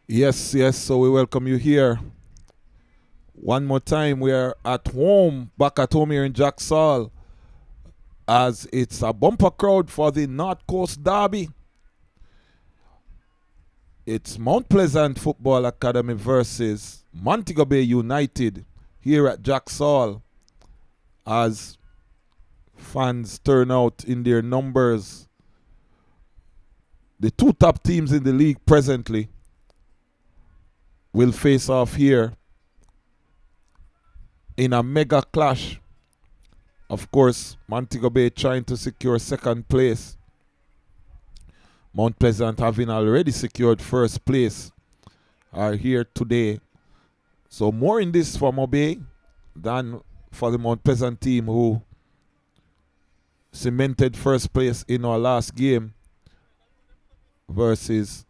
Yes, yes. So we welcome you here. One more time, we are at home, back at home here in Jacksall, as it's a bumper crowd for the North Coast Derby. It's Mount Pleasant Football Academy versus Montego Bay United here at Jacksall, as fans turn out in their numbers. The two top teams in the league presently will face off here in a mega clash. Of course, Montego Bay trying to secure second place. Mount Pleasant, having already secured first place, are here today. So more in this for MoBay than for the Mount Pleasant team, who cemented first place in our last game versus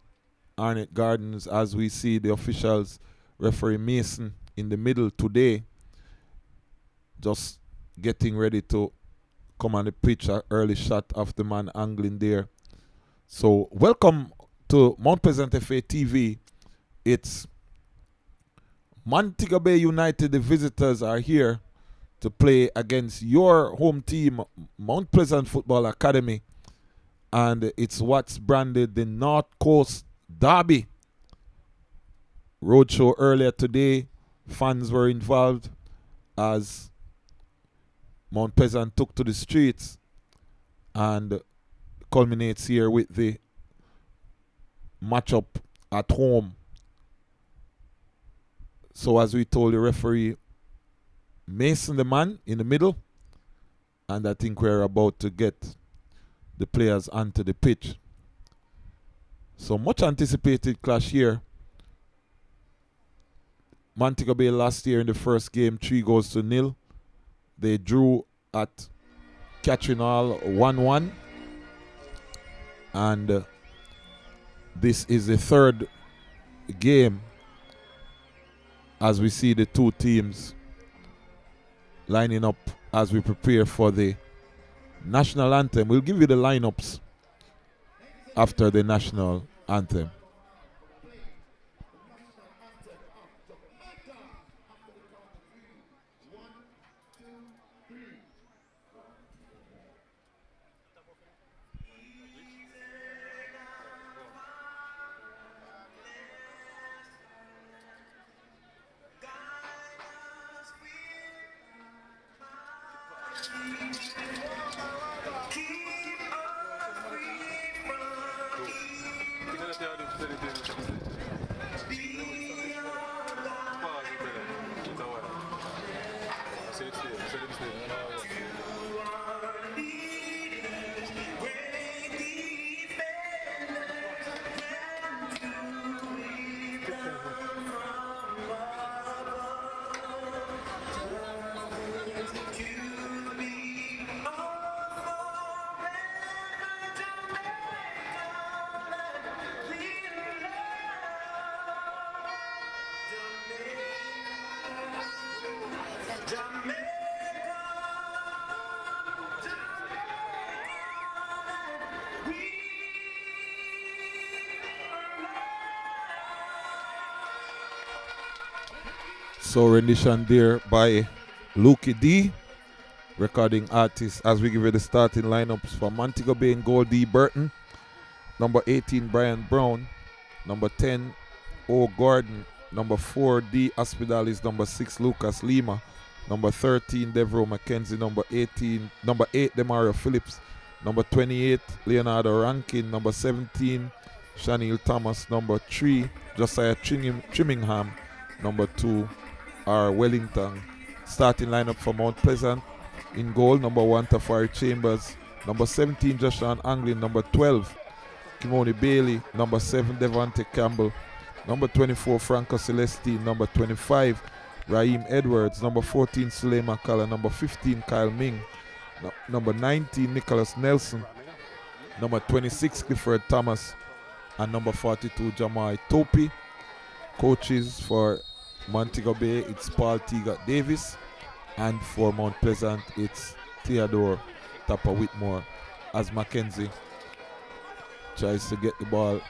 Arnett Gardens, as we see the officials, referee Mason in the middle today, just getting ready to come on the pitch. An early shot of the man angling there. So welcome to Mount Pleasant FA TV. It's Montego Bay United. The visitors are here to play against your home team, Mount Pleasant Football Academy. And it's what's branded the North Coast Derby. Roadshow earlier today. Fans were involved as Mount Pleasant took to the streets, and culminates here with the matchup at home. So as we told the referee, Mason the man in the middle, and I think we're about to get the players onto the pitch. So much anticipated clash here. Montego Bay last year in the first game, 3-0. They drew at Catching All 1-1. And this is the third game as we see the two teams lining up as we prepare for the national anthem. We'll give you the lineups after the national anthem. So rendition there by Lukey D, recording artist, as we give you the starting lineups for Montego Bay in goal: D. Burton, number 18 Brian Brown, number 10 O. Gordon, number 4 D. Hospitalis, number 6 Lucas Lima, number 13 Devro McKenzie, number 8 Demario Phillips, number 28 Leonardo Rankin, number 17 Shanil Thomas, number 3 Josiah Trimmingham, number 2 R. Wellington. Starting lineup for Mount Pleasant: in goal, number 1 Tafari Chambers, number 17 Joshua Anglin, number 12 Kimoni Bailey, number 7 Devante Campbell, number 24 Franco Celestine, number 25 Raheem Edwards, number 14 Suley McCullough, number 15 Kyle Ming, number 19 Nicholas Nelson, number 26 Clifford Thomas, and number 42 Jamai Topi. Coaches for Montego Bay, it's Paul Teagat Davis, and for Mount Pleasant, it's Theodore Tapper Whitmore, as Mackenzie tries to get the ball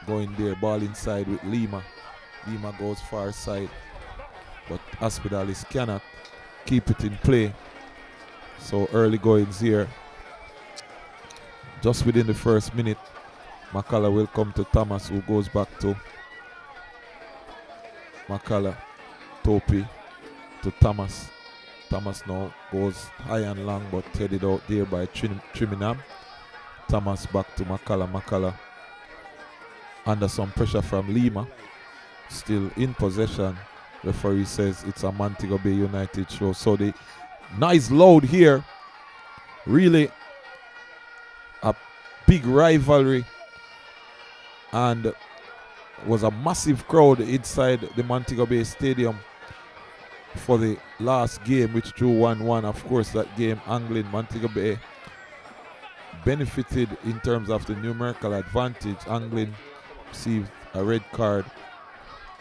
going there. Ball inside with Lima. Lima goes far side, but Hospitalis cannot keep it in play. So early goings here. Just within the first minute, McCullough will come to Thomas, who goes back to McCullough, Topi to Thomas. Thomas now goes high and long, but headed out there by Trimingham. Thomas back to McCullough. McCullough under some pressure from Lima. Still in possession. Referee says it's a Montego Bay United show. So the nice load here. Really a big rivalry. And was a massive crowd inside the Montego Bay Stadium for the last game, which drew 1-1. Of course, that game, Anglin, Montego Bay benefited in terms of the numerical advantage. Anglin received a red card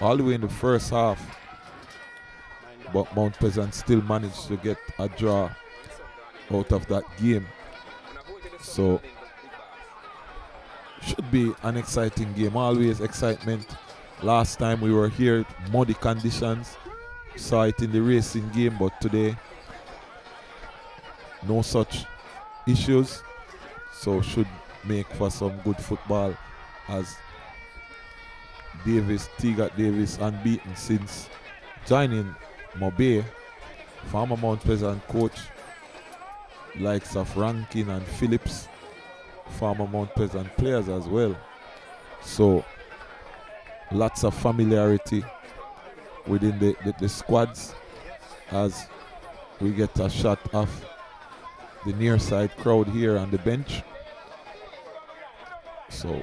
all the way in the first half, but Mount Pleasant still managed to get a draw out of that game. So should be an exciting game. Always excitement. Last time we were here, muddy conditions. Saw it in the racing game, but today no such issues. So should make for some good football, as Teagat Davis unbeaten since joining MoBay. Former Mount Pleasant coach, likes of Rankin and Phillips, former Mount Pleasant players as well. So lots of familiarity within the squads, as we get a shot of the near side crowd here on the bench. So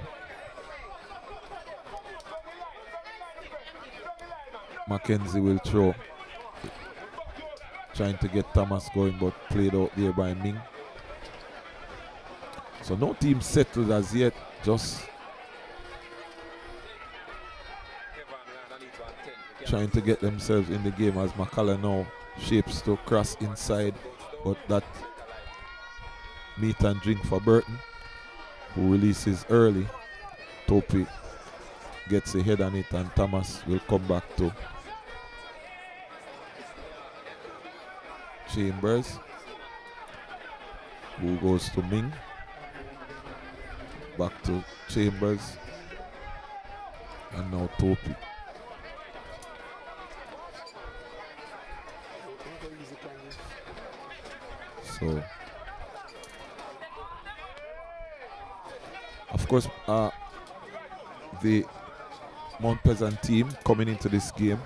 Mackenzie will throw, trying to get Thomas going, but played out there by Ming. So no team settled as yet, just trying to get themselves in the game, as McCullough now shapes to cross inside, but that meat and drink for Burton, who releases early. Topi gets a head on it, and Thomas will come back to Chambers, who goes to Ming. Back to Chambers, and now Topi. So, of course, the Mount Pleasant team coming into this game,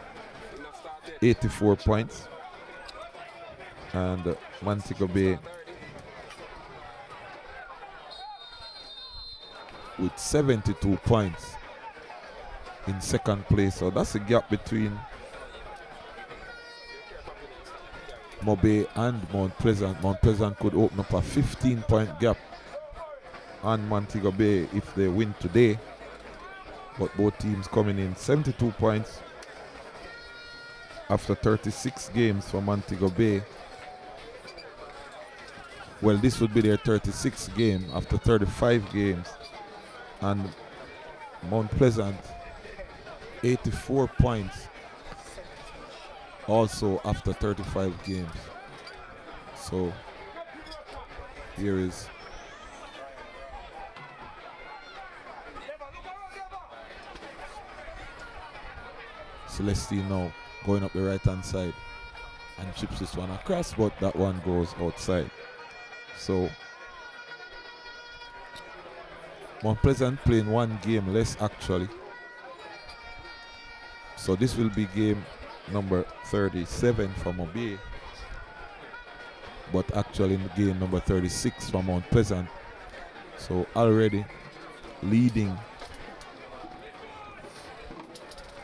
84 points, and Montego Bay with 72 points in second place. So that's a gap between MoBay and Mount Pleasant. Mount Pleasant could open up a 15-point gap on Montego Bay if they win today. But both teams coming in 72 points after 36 games for Montego Bay. Well, this would be their 36th game after 35 games. And Mount Pleasant, 84 points also after 35 games. So here is Celestine now going up the right hand side and chips this one across, but that one goes outside. So Mount Pleasant playing one game less actually. So this will be game number 37 for MoBay, but actually in game number 36 for Mount Pleasant. So already leading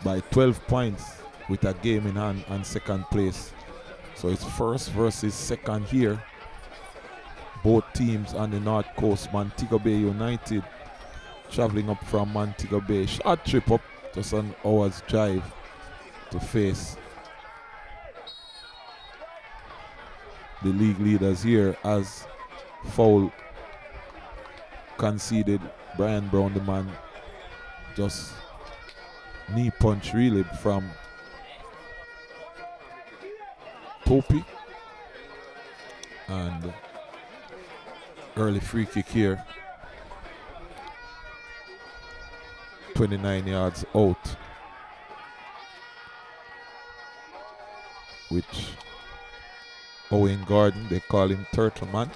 by 12 points with a game in hand and second place. So it's first versus second here. Both teams on the north coast. Montego Bay United traveling up from Montego Bay. Short trip up, just an hour's drive to face the league leaders here, as foul conceded. Brian Brown, the man, just knee punch really from Topi. And early free kick here. 29 yards out. Which Owen Gordon, they call him Turtle Man,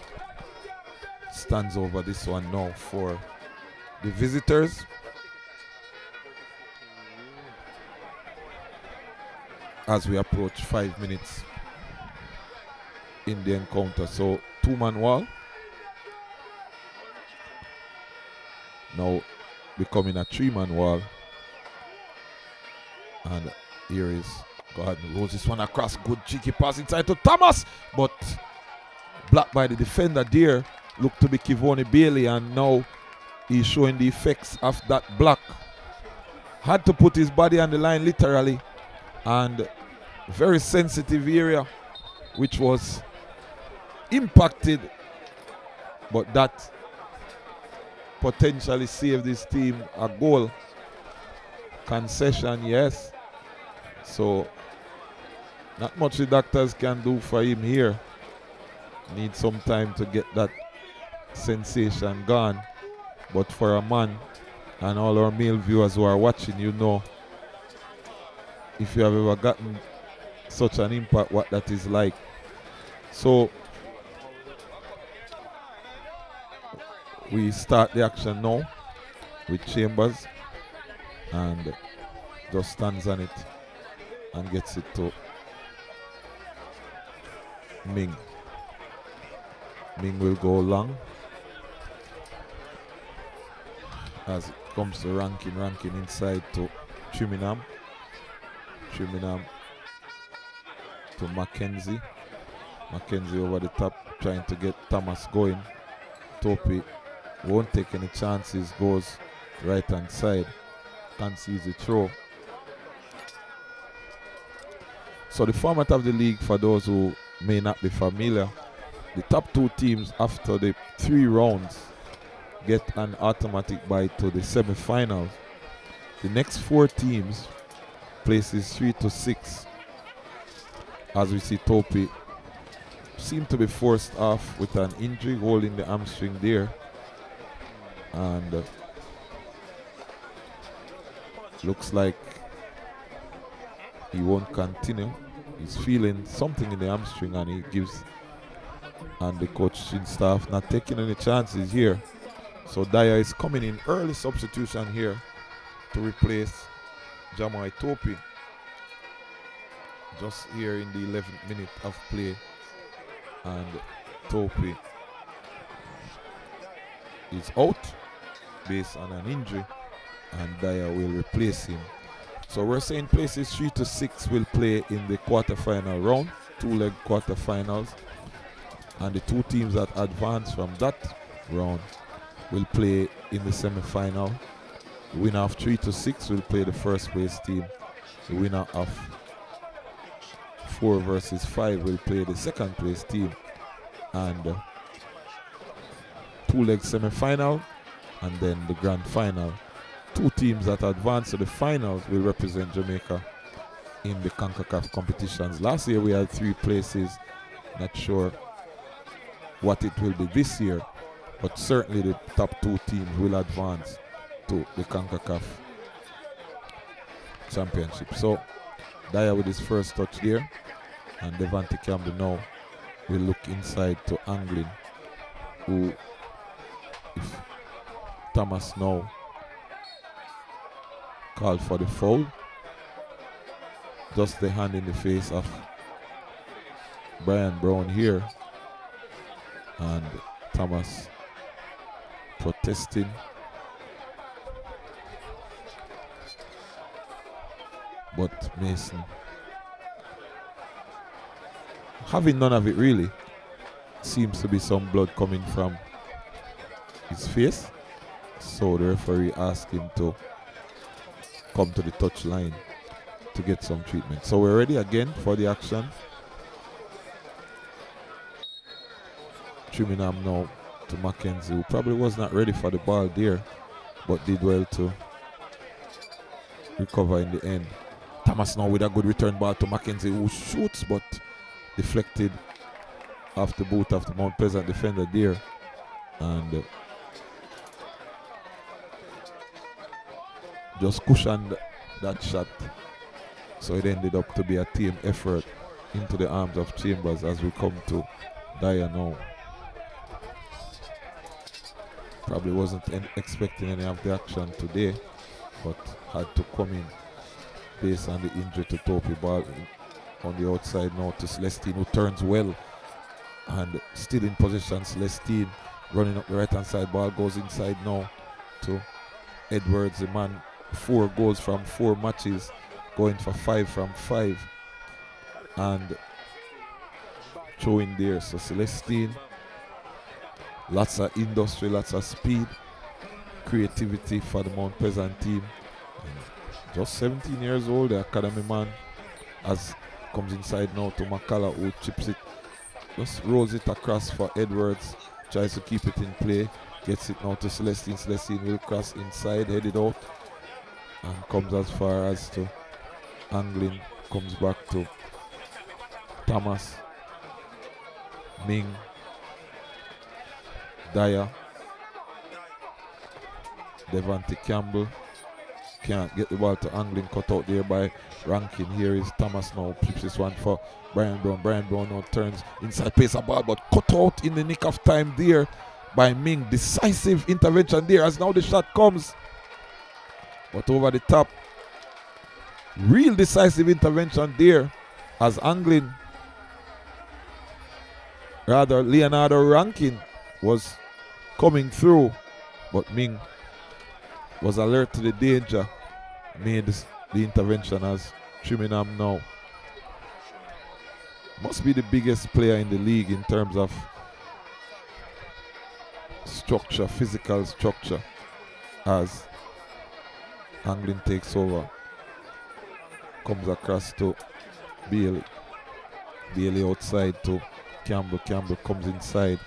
stands over this one now for the visitors. As we approach 5 minutes in the encounter. So 2-man wall. Now becoming a 3-man wall. And here is Gordon. Rolls this one across. Good cheeky pass inside to Thomas. But blocked by the defender there. Looked to be Kivoni Bailey. And now he's showing the effects of that block. Had to put his body on the line literally. And very sensitive area which was impacted, but that potentially saved this team a goal. Concession, yes. So not much the doctors can do for him here. Need some time to get that sensation gone. But for a man and all our male viewers who are watching, you know, if you have ever gotten such an impact, what that is like. So we start the action now with Chambers, and just stands on it and gets it to Ming. Ming will go long as it comes to ranking inside to Chiminam to Mackenzie over the top, trying to get Thomas going. Topi won't take any chances, goes right hand side, concedes the throw. So the format of the league, for those who may not be familiar, the top 2 teams after the 3 rounds get an automatic bye to the semi-finals. The next 4 teams, places 3 to 6, as we see Topi seem to be forced off with an injury, holding the hamstring there, and looks like he won't continue. He's feeling something in the hamstring, and he gives, and the coaching staff not taking any chances here. So Dyer is coming in, early substitution here to replace Jamai Topi. Just here in the 11th minute of play, and Topi is out based on an injury, and Dyer will replace him. So we're saying places 3 to 6 will play in the quarterfinal round, 2-leg quarterfinals, and the 2 teams that advance from that round will play in the semi-final. The winner of 3 to 6 will play the first place team. The winner of 4 versus 5 will play the second place team, and 2-leg semi-final, and then the grand final. 2 teams that advance to the finals will represent Jamaica in the CONCACAF competitions. Last year we had 3 places. Not sure what it will be this year, but certainly the top 2 teams will advance to the CONCACAF championship. So Dyer with his first touch there, and Devante Campbell now will look inside to Anglin, who, if Thomas now called for the foul, just the hand in the face of Brian Brown here, and Thomas protesting. But Mason having none of it really. Seems to be some blood coming from his face, so the referee asked him to come to the touch line to get some treatment. So we're ready again for the action. Trimingham now to Mackenzie, who probably was not ready for the ball there, but did well to recover in the end. Thomas now with a good return ball to Mackenzie, who shoots but deflected off the boot of the Mount Pleasant defender there. And just cushioned that shot. So it ended up to be a team effort into the arms of Chambers as we come to Dyer now. Probably wasn't expecting any of the action today, but had to come in based on the injury to Topi. Ball on the outside now to Celestine, who turns well and still in possession. Celestine running up the right hand side, ball goes inside now to Edwards, the man 4 goals from 4 matches, going for 5 from 5, and throwing there. So Celestine, lots of industry, lots of speed, creativity for the Mount Pleasant team. And just 17 years old, the academy man, as comes inside now to McCullough, who chips it, just rolls it across for Edwards, tries to keep it in play, gets it now to Celestine. Celestine will cross inside, headed out, and comes as far as to angling, comes back to Thomas, Ming, Dyer, Devante Campbell. Can't get the ball to angling, cut out there by Rankin. Here is Thomas now, flips this one for Brian Brown. Brian Brown now turns inside, pace a ball, but cut out in the nick of time there by Ming. Decisive intervention there as now the shot comes, but over the top. Real decisive intervention there as angling, rather Leonardo Rankin was coming through, but Ming was alert to the danger, made the intervention as Trinidad now must be the biggest player in the league in terms of structure, physical structure, as angling takes over. Comes across to Bailey. Bailey outside to Campbell. Campbell comes inside.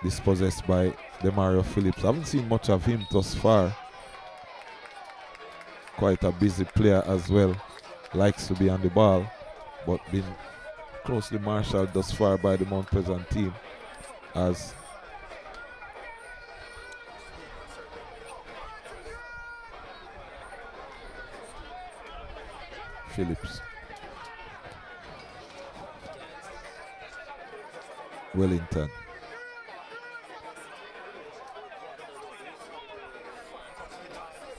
Dispossessed by Demario Phillips. I haven't seen much of him thus far. Quite a busy player as well. Likes to be on the ball, but been closely marshaled thus far by the Mount Pleasant team as Phillips, Wellington,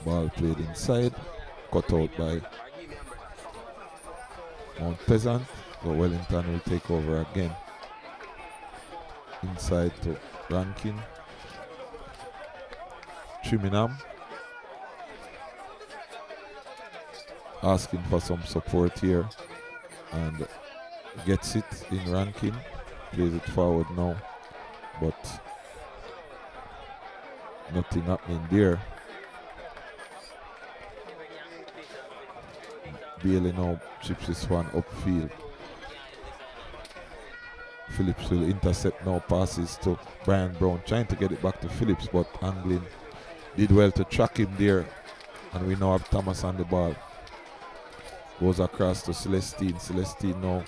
ball played inside, cut out by Mount Pleasant, but Wellington will take over again. Inside to Rankin, Trimingham asking for some support here and gets it in Rankin, plays it forward now, but nothing happening there. Bailey now chips this one upfield. Phillips will intercept now, passes to Brian Brown, trying to get it back to Phillips, but angling did well to track him there, and we now have Thomas on the ball. Goes across to Celestine. Celestine now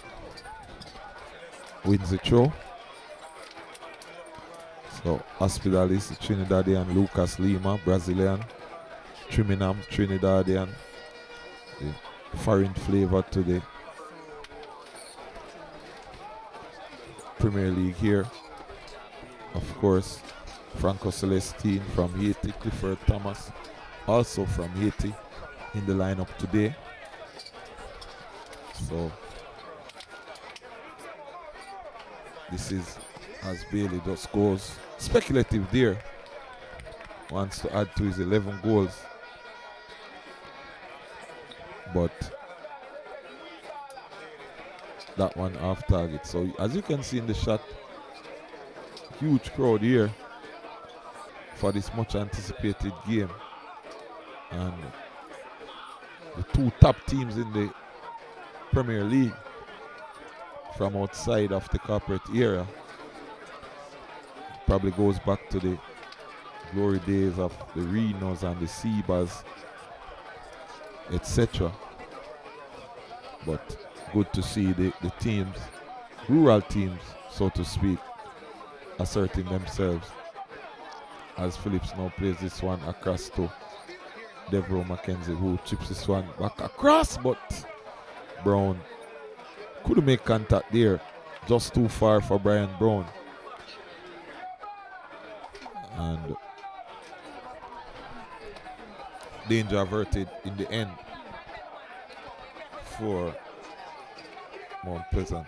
wins the throw. So Hospitalis, the Trinidadian, Lucas Lima, Brazilian, Trimingham, Trinidadian. The foreign flavor to the Premier League here. Of course, Franco Celestine from Haiti, Clifford Thomas, also from Haiti, in the lineup today. So this is as Bailey just goes speculative there. Wants to add to his 11 goals. But that one off target. So as you can see in the shot, huge crowd here for this much anticipated game. And the 2 top teams in the Premier League from outside of the corporate era. Probably goes back to the glory days of the Renos and the Sebas etc. But good to see the teams, rural teams, so to speak, asserting themselves as Phillips now plays this one across to Devereaux McKenzie, who chips this one back across, but Brown couldn't make contact there. Just too far for Brian Brown. And danger averted in the end for Mount Pleasant.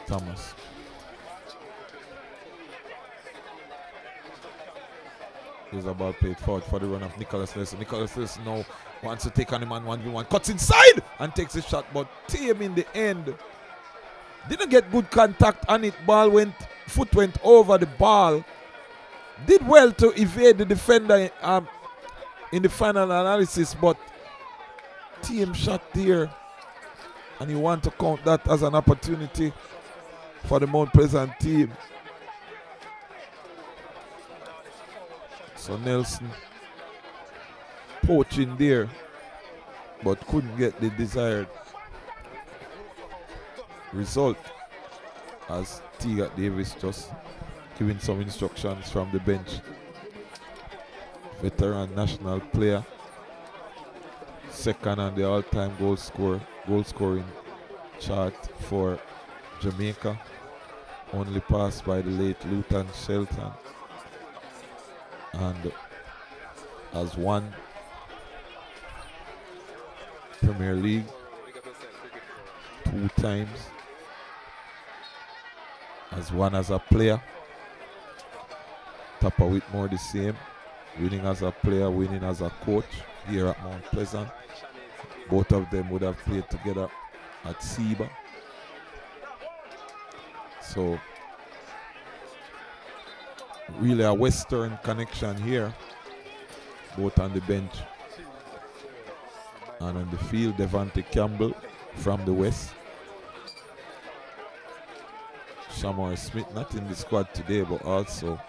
Thomas. Here's a ball played forward for the run of Nicholas Nelson. Nicholas Nelson now wants to take on him on 1v1. Cuts inside and takes a shot, but Team in the end didn't get good contact on it. Foot went over the ball. Did well to evade the defender in the final analysis, but Team shot there. And you want to count that as an opportunity for the Mount Pleasant team. So Nelson poaching there, but couldn't get the desired result, as Teagat Davis just giving some instructions from the bench. Veteran national player, second on the all-time goal scoring chart for Jamaica, only passed by the late Luton Shelton, and has won Premier League 2 times, has won as a player. Tapa Whitmore the same, winning as a player, winning as a coach here at Mount Pleasant. Both of them would have played together at SEBA. So really a Western connection here, both on the bench and on the field. Devante Campbell from the West. Shamar Smith not in the squad today, but also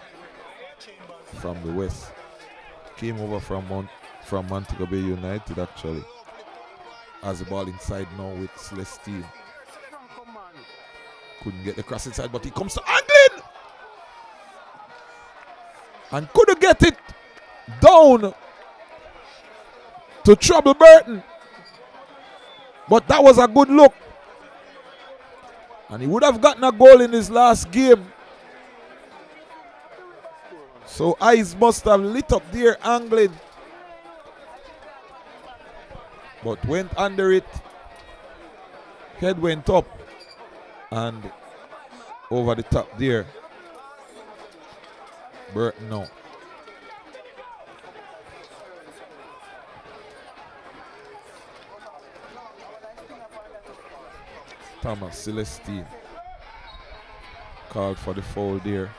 from the West. Came over from Montego Bay United actually. Has the ball inside now with Celestine. Couldn't get the cross inside, but he comes to Anglin! And couldn't get it down to trouble Burton. But that was a good look. And he would have gotten a goal in his last game. So eyes must have lit up there, Anglin. But went under it. Head went up. And over the top there. Burton now. Thomas Celestine called for the foul there.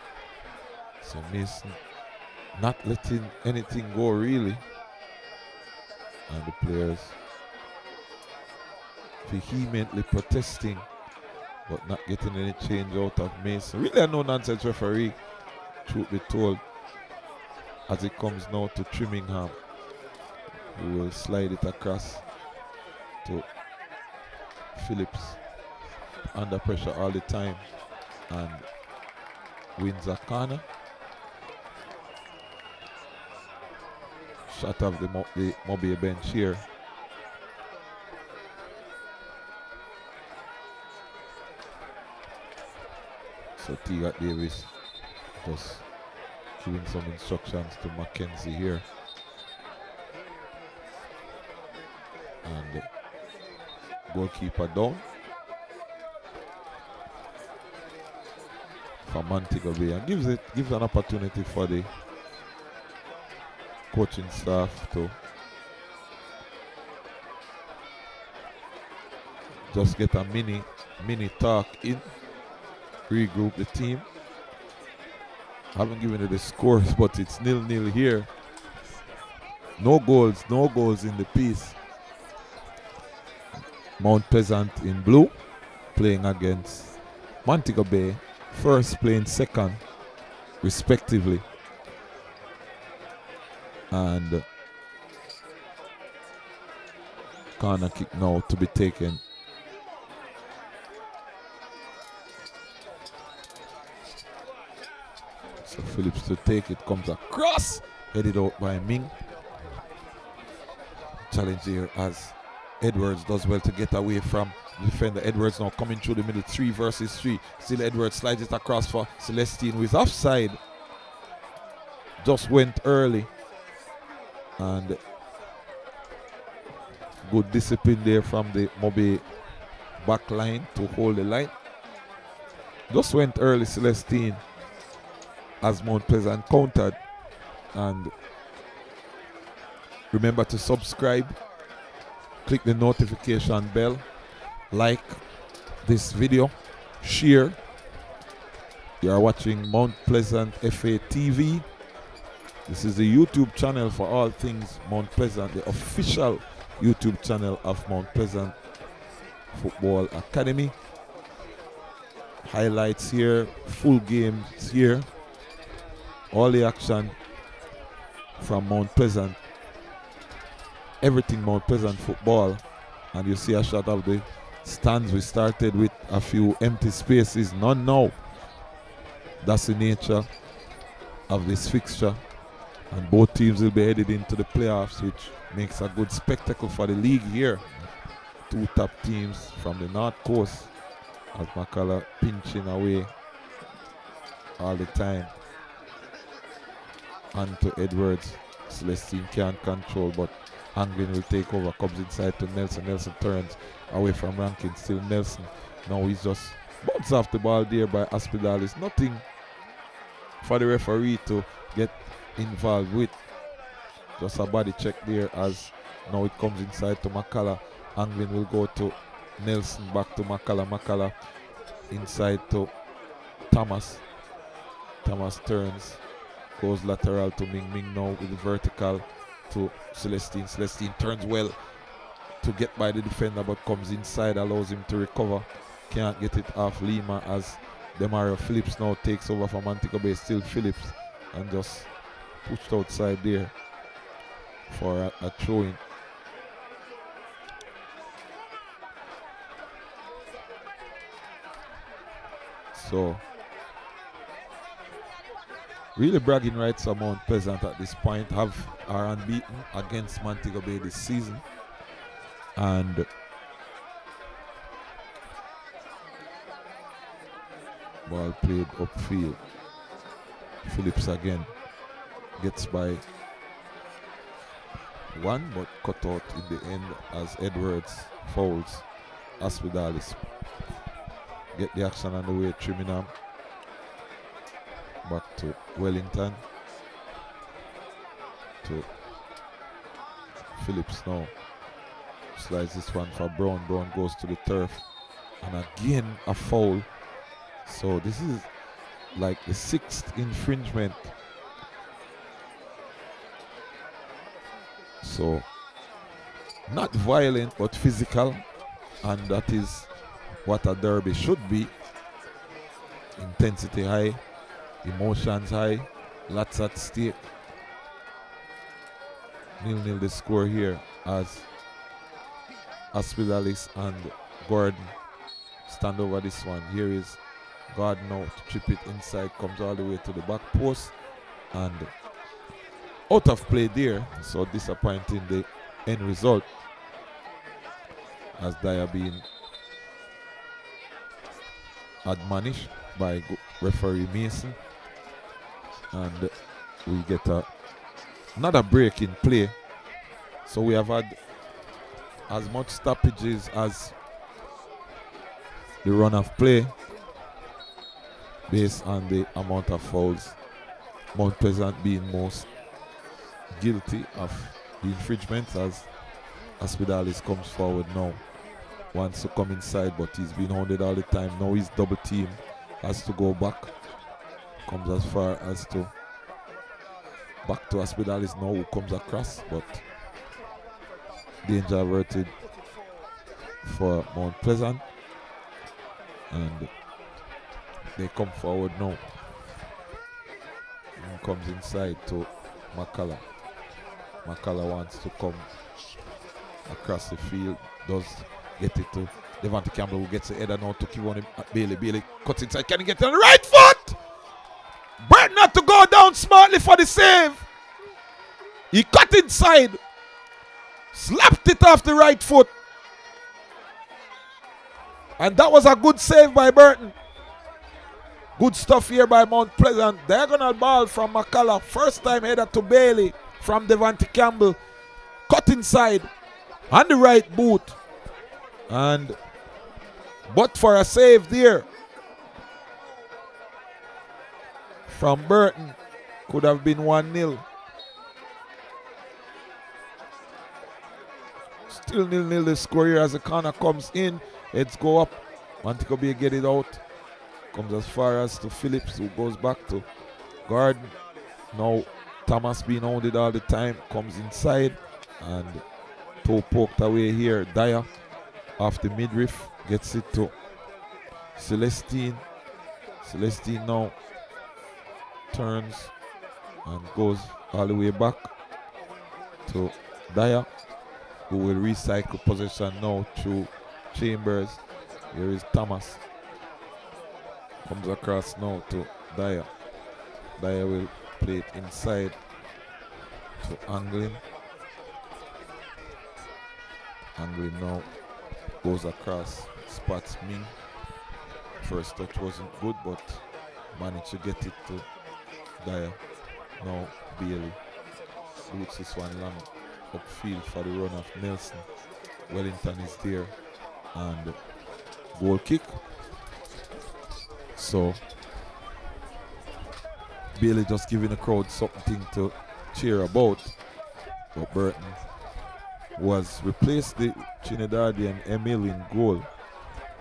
So Mason not letting anything go really. And the players vehemently protesting, but not getting any change out of Mason. Really a no-nonsense referee, truth be told, as it comes now to Trimmingham, who will slide it across to Phillips, under pressure all the time, and wins a corner. Shot of the MoBay bench here. So Teagat Davis just giving some instructions to Mackenzie here. And goalkeeper down. for Montego Bay, and gives an opportunity for the coaching staff to just get a mini talk in, regroup the team. I haven't given it the scores, but it's 0-0 here. No goals in the piece. Mount Pleasant in blue playing against Montego Bay, first playing second respectively. And corner kick now to be taken. So Phillips to take it, comes across, headed out by Ming. Challenge here as Edwards does well to get away from the defender. Edwards now coming through the middle, 3 versus 3. Still Edwards slides it across for Celestine, who is offside. Just went early. And good discipline there from the MoBay back line to hold the line. Just went early, Celestine, as Mount Pleasant countered. And remember to subscribe, click the notification bell, like this video, share. You are watching Mount Pleasant FA TV. This is the YouTube channel for all things Mount Pleasant, the official YouTube channel of Mount Pleasant Football Academy. Highlights here, full games here, all the action from Mount Pleasant, everything Mount Pleasant football. And you see a shot of the stands. We started with a few empty spaces, none now. That's the nature of this fixture, and both teams will be headed into the playoffs, which makes a good spectacle for the league here. 2 top teams from the North Coast, as McCullough pinching away all the time. And to Edwards, Celestine can't control, but Anglin will take over, comes inside to Nelson. Nelson turns away from Rankin, still Nelson. Now he's just bounced off the ball there by Hospitalis. Nothing for the referee to get involved with. Just a body check there as now it comes inside to McCullough. Anglin will go to Nelson, back to McCullough. McCullough inside to Thomas. Thomas turns, goes lateral to Ming. Ming now with the vertical to Celestine. Celestine turns well to get by the defender, but comes inside, allows him to recover. Can't get it off Lima as Demario Phillips now takes over from Montego Bay. Still Phillips, and just pushed outside there for a throw-in. So really bragging rights for Mount Pleasant at this point. Are unbeaten against Montego Bay this season. And ball played upfield. Phillips again gets by one, but cut out in the end as Edwards fouls Hospitalis. Get the action on the way, Trimingham. Back to Wellington. To Phillips now. Slides this one for Brown. Brown goes to the turf. And again a foul. So this is like the 6th infringement. So not violent but physical. And that is what a derby should be. Intensity high, emotions high, lots at stake. 0-0 the score here as Hospitalis and Gordon stand over this one. Here is Gordon now to chip it inside, comes all the way to the back post and out of play there. So disappointing the end result as Dyer being admonished by referee Mason, and we get another break in play. So we have had as much stoppages as the run of play. based on the amount of fouls. Mount Pleasant being most guilty of the infringement as Hospitalis comes forward now. Wants to come inside, but he's been hounded all the time. Now he's double team, has to go back. Comes as far as to back to Hospitalis now, who comes across, but danger averted for Mount Pleasant. And they come forward now. And comes inside to McCullough. McCullough wants to come across the field, does get it to Devontae Campbell, who gets the header now to keep on him at Bailey. Bailey cuts inside, can he get it on the right foot? Burton had to go down smartly for the save. He cut inside, slapped it off the right foot. And that was a good save by Burton. Good stuff here by Mount Pleasant. Diagonal ball from McCullough. First time header to Bailey from Devontae Campbell. Cut inside on the right boot. And but for a save there from Burton, could have been 1-0. Still 0-0 the score here as the corner comes in. Heads go up. Montego Bay get it out. Comes as far as to Phillips, who goes back to Gordon. Now Thomas being hounded all the time. Comes inside and toe poked away here. Dyer off the midriff. Gets it to Celestine. Celestine now turns and goes all the way back to Dyer, who will recycle possession now through Chambers. Here is Thomas. Comes across now to Dyer. Dyer will play it inside to Anglin. Anglin now goes across, spots Ming. First touch wasn't good, but managed to get it to Dyer. Now Bailey boots this one long upfield for the run of Nelson. Wellington is there and goal kick. So Bailey just giving the crowd something to cheer about. But Burton was replaced the Trinidadian Emil in goal.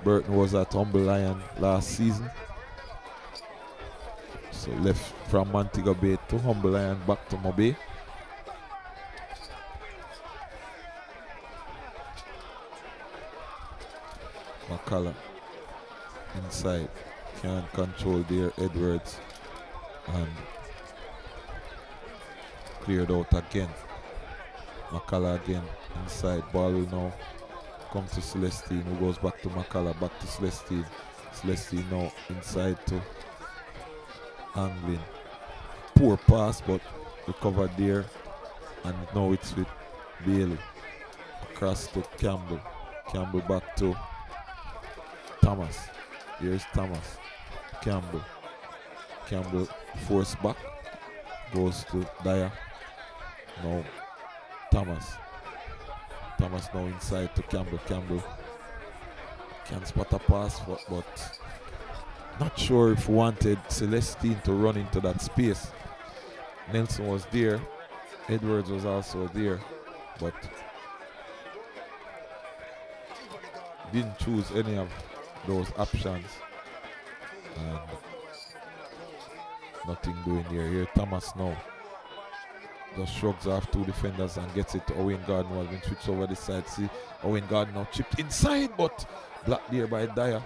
Burton was at Humble Lion last season. So left from Montego Bay to Humble Lion, back to MoBay. McCullough inside, can't control there. Edwards and cleared out again. McCullough again inside, ball will now come to Celestine, who goes back to McCullough, back to Celestine. Celestine now inside to Anglin. Poor pass, but recovered there, and now it's with Bailey. Across to Campbell. Campbell back to Thomas. Here's Thomas. Campbell. Campbell force back. Goes to Dyer. Now Thomas. Thomas now inside to Campbell. Campbell can spot a pass, but not sure if wanted Celestine to run into that space. Nelson was there. Edwards was also there, but didn't choose any of those options. And nothing doing here. Here Thomas now just shrugs off two defenders and gets it to Owen Gardner. Has been switched over the side. See Owen Gardner now chipped inside, but blocked there by Dyer.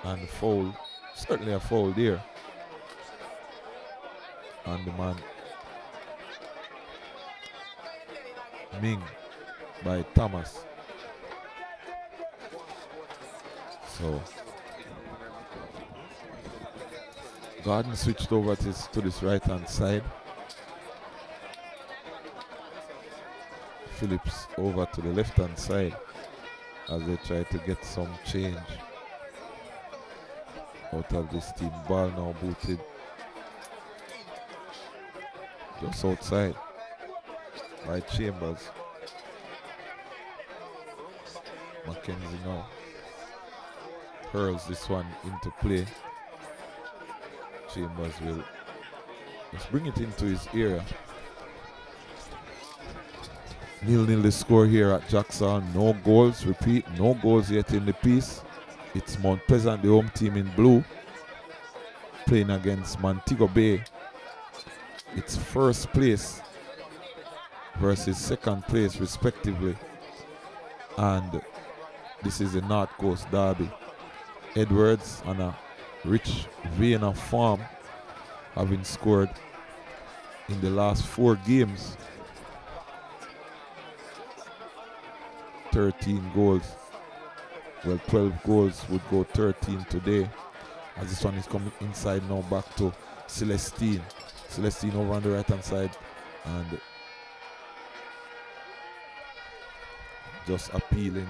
And foul. Certainly a foul there. And the man Ming by Thomas. So Gordon switched over to this right hand side. Phillips over to the left hand side as they try to get some change out of this team. Ball now booted just outside by Chambers. Mackenzie now hurls this one into play. Chambers will just bring it into his area. 0-0 the score here at Jackson. No goals. Repeat, no goals yet in the piece. It's Mount Pleasant, the home team in blue, playing against Montego Bay. It's first place versus second place respectively. And this is the North Coast Derby. Edwards on a rich vein of form, having scored in the last 4 games 13 goals. Well, 12 goals would go 13 today, as this one is coming inside now back to Celestine. Celestine over on the right hand side, and just appealing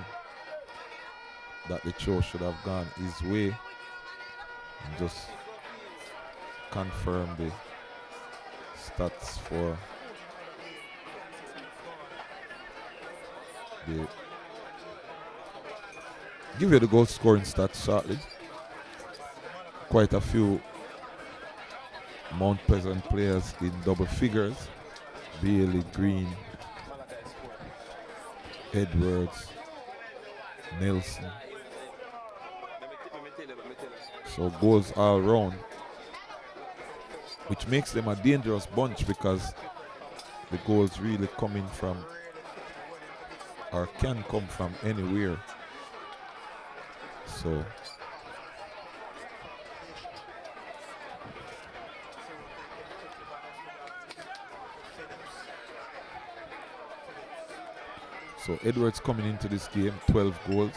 that the throw should have gone his way, and just confirm the stats for the give you the goal scoring stats shortly. Quite a few Mount Pleasant players in double figures. Bailey, Green, Edwards, Nelson. So goals all round, which makes them a dangerous bunch because the goals really coming from, or can come from, anywhere. So Edwards coming into this game, 12 goals.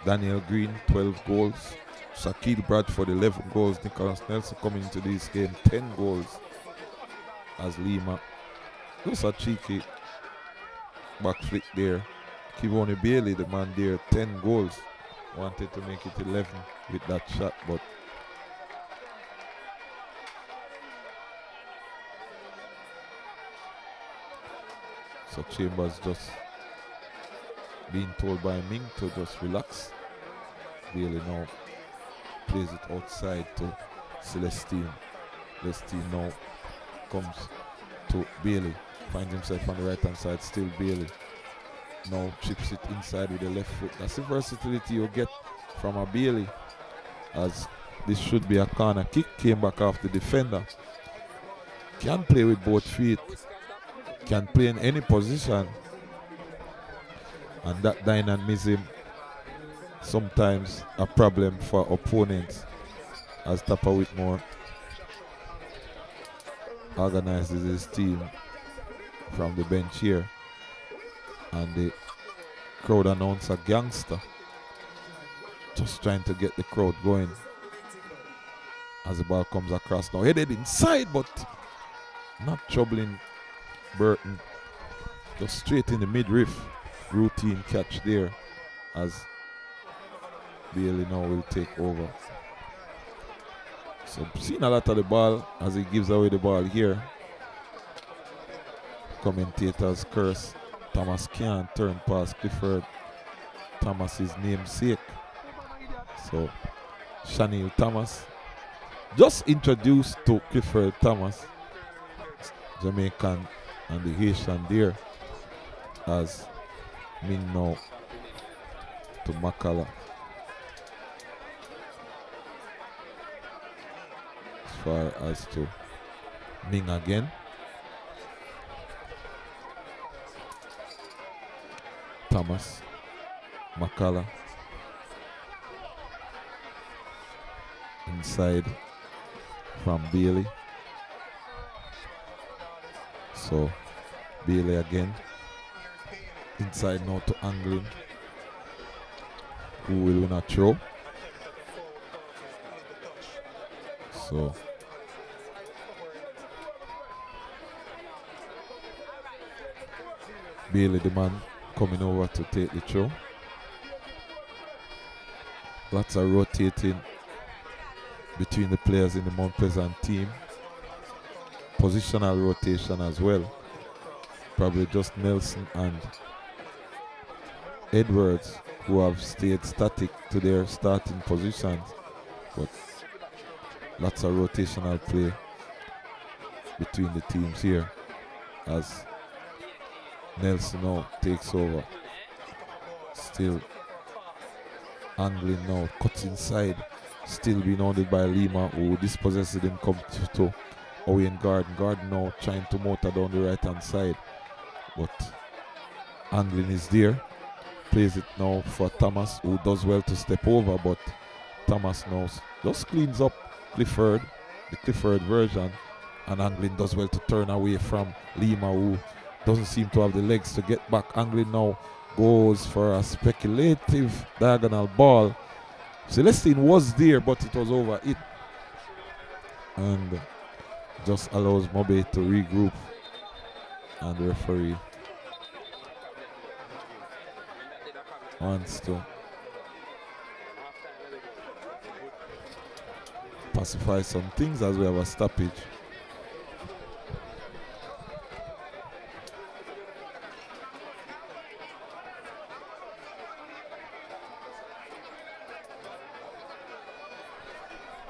Daniel Green, 12 goals. Shaquille Bradford, 11 goals. Nicholas Nelson coming into this game, 10 goals. As Lima, just a cheeky back flick there. Kivoni Bailey, the man there, 10 goals. Wanted to make it 11 with that shot, but so Chambers just being told by Ming to just relax. Bailey now plays it outside to Celestine. Celestine now comes to Bailey. Finds himself on the right hand side, still Bailey. Now chips it inside with the left foot. That's the versatility you get from a Bailey, as this should be a corner kick. Came back off the defender. Can play with both feet. Can play in any position. And that dynamism sometimes a problem for opponents, as Tapa Whitmore organizes his team from the bench here. And the crowd announcer Gangster just trying to get the crowd going as the ball comes across now. Headed inside, but not troubling Burton. Just straight in the midriff. Routine catch there, as Bailey now will take over. So seeing a lot of the ball as he gives away the ball here. Commentators curse. Thomas can't turn past Clifford Thomas's namesake. So Chanel Thomas, just introduced to Clifford Thomas, Jamaican and the Haitian there, as Ming now to Makala. As far as to Ming again. Thomas, Makala, inside from Bailey. So Bailey again, inside now to Anglin, who will win a throw. So Bailey, the man coming over to take the throw. Lots of rotating between the players in the Mount Pleasant team. Positional rotation as well. Probably just Nelson and Edwards who have stayed static to their starting positions. But Lots of rotational play between the teams here as Nelson now takes over. Still angling now, cuts inside. Still being owned by Lima, who dispossesses him, come to Owen Garden. Garden now trying to motor down the right hand side, but angling is there. Plays it now for Thomas, who does well to step over, but Thomas now just cleans up Clifford, the Clifford version, and angling does well to turn away from Lima, who doesn't seem to have the legs to get back. Angling now goes for a speculative diagonal ball. Celestine was there, but it was over it, and just allows MoBay to regroup, and the referee wants to pacify some things as we have a stoppage.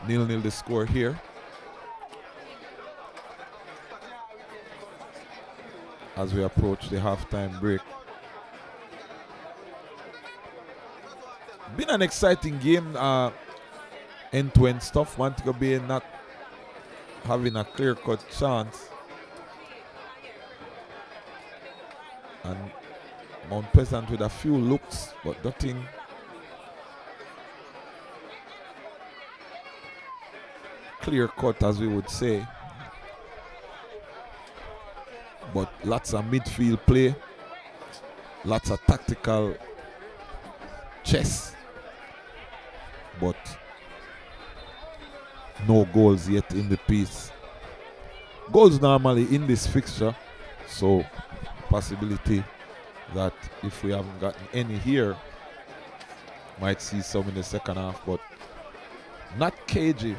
Nil-nil the score here. As we approach the halftime break. Been an exciting game, end-to-end stuff. Montego Bay not having a clear-cut chance, and Mount Pleasant with a few looks, but nothing clear-cut, as we would say. But lots of midfield play, lots of tactical chess, but no goals yet in the piece. Goals normally in this fixture, so possibility that if we haven't gotten any here, might see some in the second half, but not cagey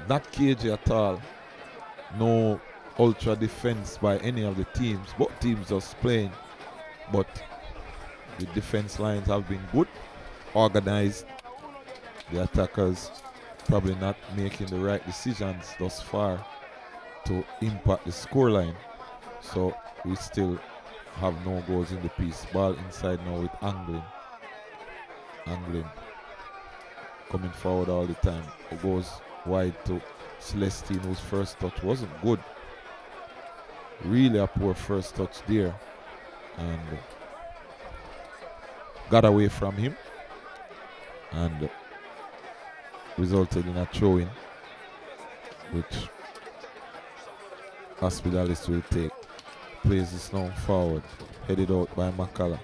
at all. No ultra defense by any of the teams. Both teams just playing, but the defense lines have been good, organized. The attackers probably not making the right decisions thus far to impact the scoreline. So we still have no goals in the piece. Ball inside now with angling. Coming forward all the time. It goes wide to Celestine, whose first touch wasn't good. Really a poor first touch there, and got away from him and resulted in a throw-in, which Hospitalis will take. Plays this now forward, headed out by McCullough.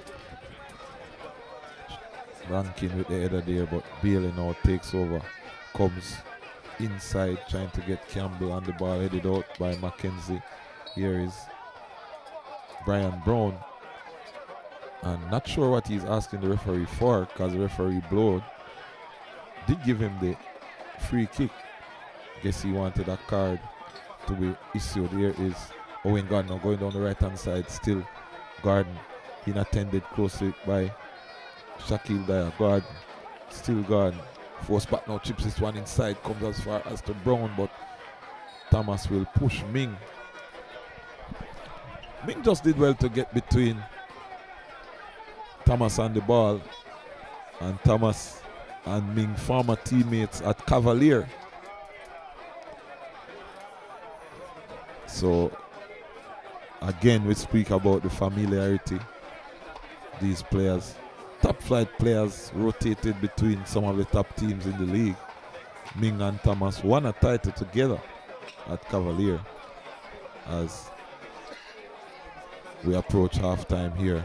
Rankin with the header there, but Bailey now takes over, comes inside trying to get Campbell on the ball, headed out by Mackenzie. Here is Brian Brown, and not sure what he's asking the referee for, because the referee blowed. Did give him the free kick. Guess he wanted a card to be issued. Here is Owen Gardner going down the right hand side. Still Garden being attended closely by Shaquille Dyer. Garden, still Garden. Force back now, chips this one inside, comes as far as to Brown, but Thomas will push Ming. Ming just did well to get between Thomas and the ball, and Thomas and Ming, former teammates at Cavalier. So again, we speak about the familiarity. These players, top flight players, rotated between some of the top teams in the league. Ming and Thomas won a title together at Cavalier. As we approach halftime here.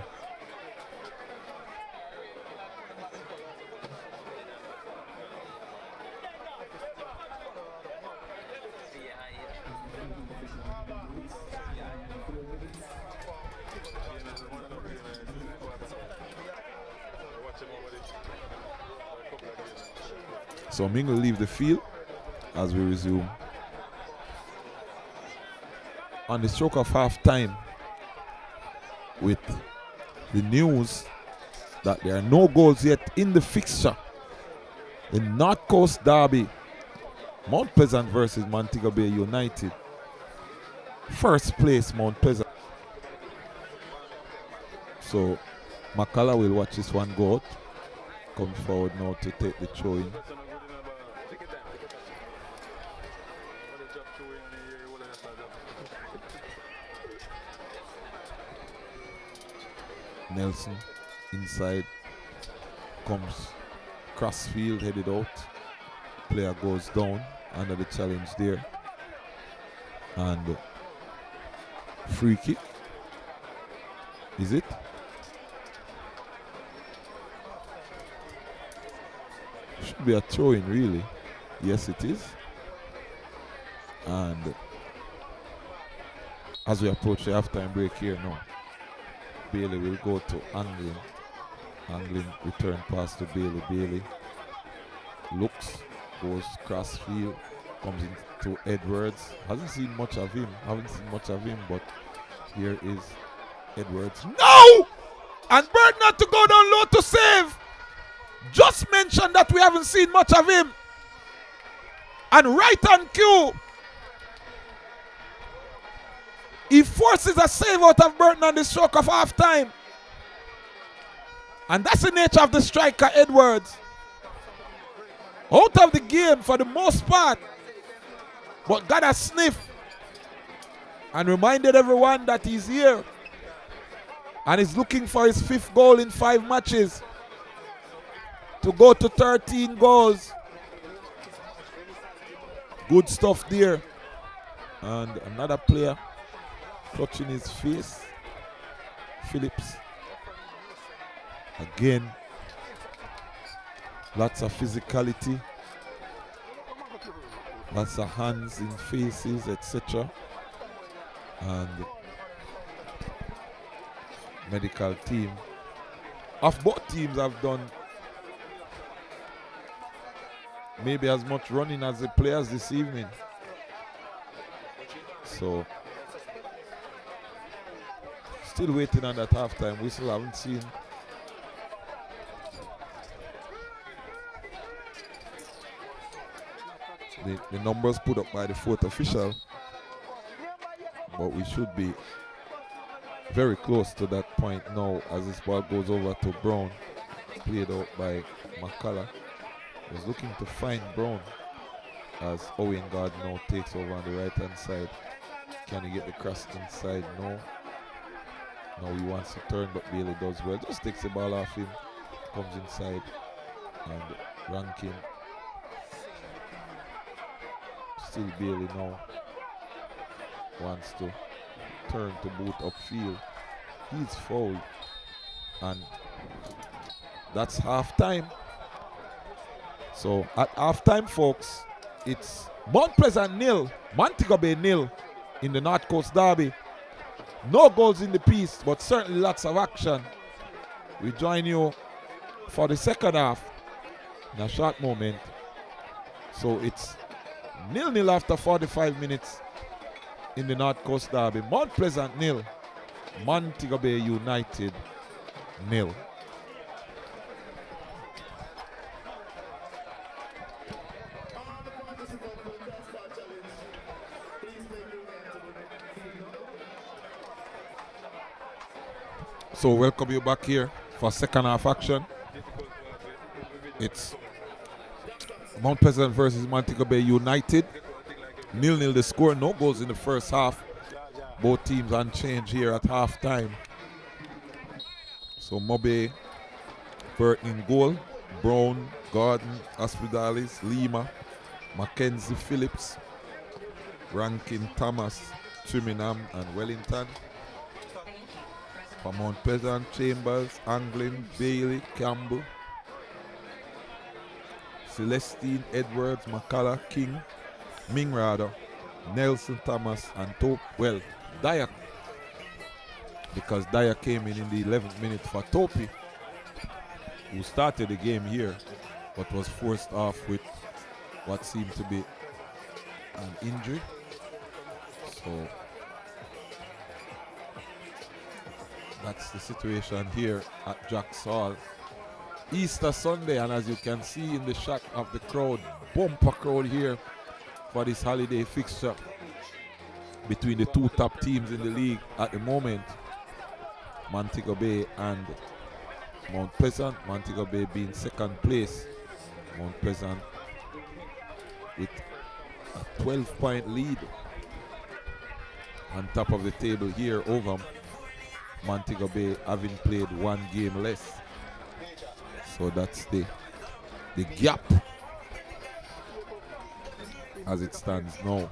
So Ming will leave the field as we resume. On the stroke of halftime, with the news that there are no goals yet in the fixture. The North Coast Derby Mount Pleasant versus Montego Bay United. First place, Mount Pleasant. So McCullough will watch this one go out. Comes forward now to take the throw in. Nelson inside, comes crossfield, headed out. Player goes down under the challenge there. And free kick. Is it? Should be a throw-in, really. Yes, it is. And as we approach the halftime break here now, Bailey will go to Anglin. Anglin return pass to Bailey. Bailey looks, goes crossfield, comes into Edwards. Hasn't seen much of him. Haven't seen much of him, but here is Edwards. No! And Burton had to go down low to save. Just mentioned that we haven't seen much of him. And right on cue, he forces a save out of Burton on the stroke of half time. And that's the nature of the striker, Edwards. Out of the game for the most part, but got a sniff and reminded everyone that he's here and is looking for his 5th goal in 5 matches to go to 13 goals. Good stuff there. And another player touching his face, Phillips. Again, lots of physicality, lots of hands in faces, etc. And medical team of both teams have done maybe as much running as the players this evening. So still waiting on that halftime whistle. Haven't seen the numbers put up by the 4th official, but we should be very close to that point now as this ball goes over to Brown, played out by McCullough. Was looking to find Brown as Owen Guard now takes over on the right hand side. Can he get the cross inside? No. Now he wants to turn, but Bailey does well. Just takes the ball off him, comes inside, and Rankin. Still Bailey now wants to turn to boot upfield. He's fouled, and that's half time. So at half time, folks, it's Mount Pleasant 0, Montego Bay 0 in the North Coast Derby. No goals in the piece, but certainly lots of action. We join you for the second half in a short moment. So it's 0-0 after 45 minutes in the North Coast Derby. Mount Pleasant 0, Montego Bay United 0. So welcome you back here for second half action. It's Mount Pleasant versus Montego Bay United. 0-0 the score, no goals in the first half. Both teams unchanged here at half time. So MoBay, Burton in goal, Brown, Gordon, Hospitalis, Lima, Mackenzie Phillips, Rankin, Thomas, Twimingham and Wellington. For Mount Pleasant, Chambers, Anglin, Bailey, Campbell, Celestine, Edwards, McCullough, King, Mingrada, Nelson, Thomas, and Tope. Well, Dyer, because Dyer came in the 11th minute for Tope, who started the game here, but was forced off with what seemed to be an injury. So that's the situation here at Jack's Hall. Easter Sunday, and as you can see in the shot of the crowd, bumper crowd here for this holiday fixture between the two top teams in the league at the moment, Montego Bay and Mount Pleasant. Montego Bay being second place. Mount Pleasant with a 12-point lead on top of the table here over Montego Bay, having played one game less. So that's the gap as it stands now.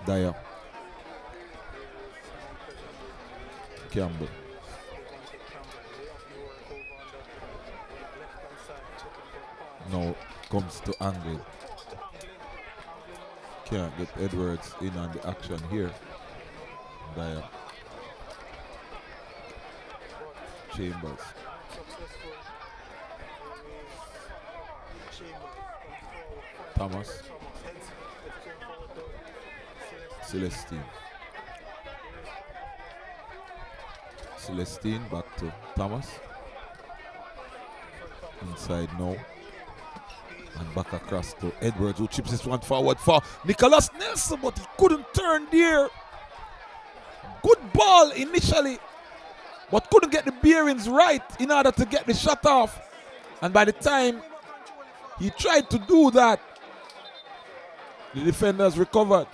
Dyer, Campbell, now comes to Angle. Can't get Edwards in on the action here. Dyer, Chambers, Thomas, Celestine back to Thomas. Inside now. And back across to Edwards, who chips this one forward for Nicholas Nelson, but he couldn't turn there. Good ball initially, but couldn't get the bearings right in order to get the shot off. And by the time he tried to do that, the defenders recovered.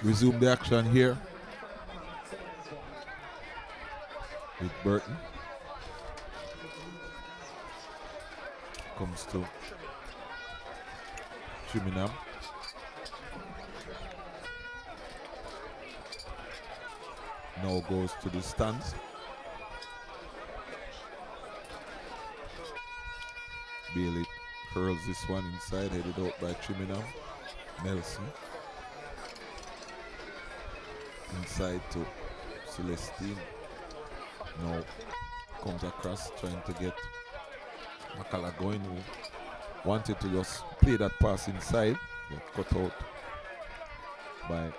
Resume the action here with Burton. Comes to Chiminam. Now goes to the stands. Bailey curls this one inside, headed out by Chiminam. Nelson. Inside to Celestine. Now comes across trying to get Makala going, who wanted to just play that pass inside, but cut out by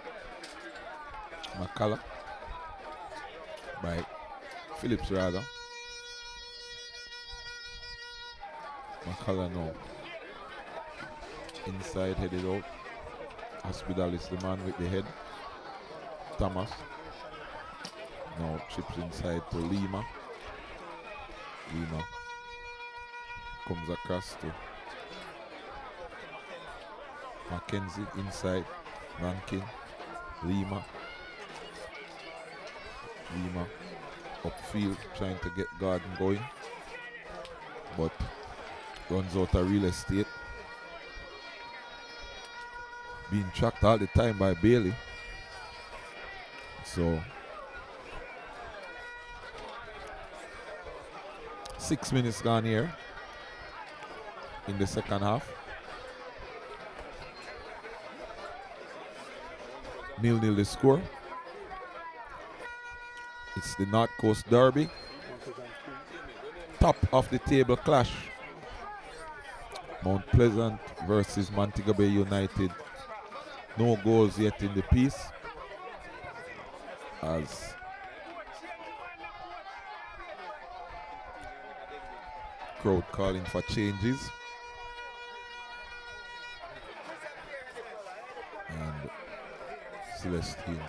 Makala, by Phillips rather. Makala now inside, headed out. Hospital is the man with the head. Thomas now chips inside to Lima. Lima comes across to Mackenzie inside. Rankin. Lima upfield trying to get Garden going, but runs out of real estate. Being tracked all the time by Bailey. So 6 minutes gone here in the second half. 0-0 the score. It's the North Coast Derby. Top of the table clash. Mount Pleasant versus Montego Bay United. No goals yet in the piece, as crowd calling for changes. And Celestine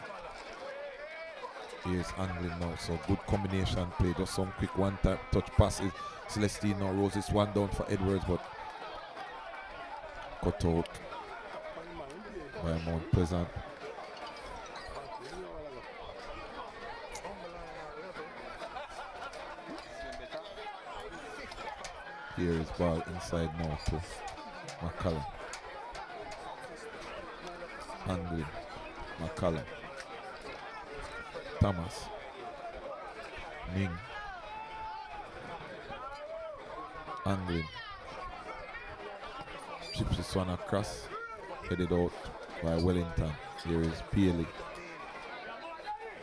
Here's angling now, so good combination play. Just some quick one-touch passes. Celestine now rolls this one down for Edwards, but cut out by Mount Pleasant. Here is ball inside now to McCallum. Angling. McCallum. Thomas. Ming. Angling. Chips this one across. Headed out by Wellington. Here is Peely.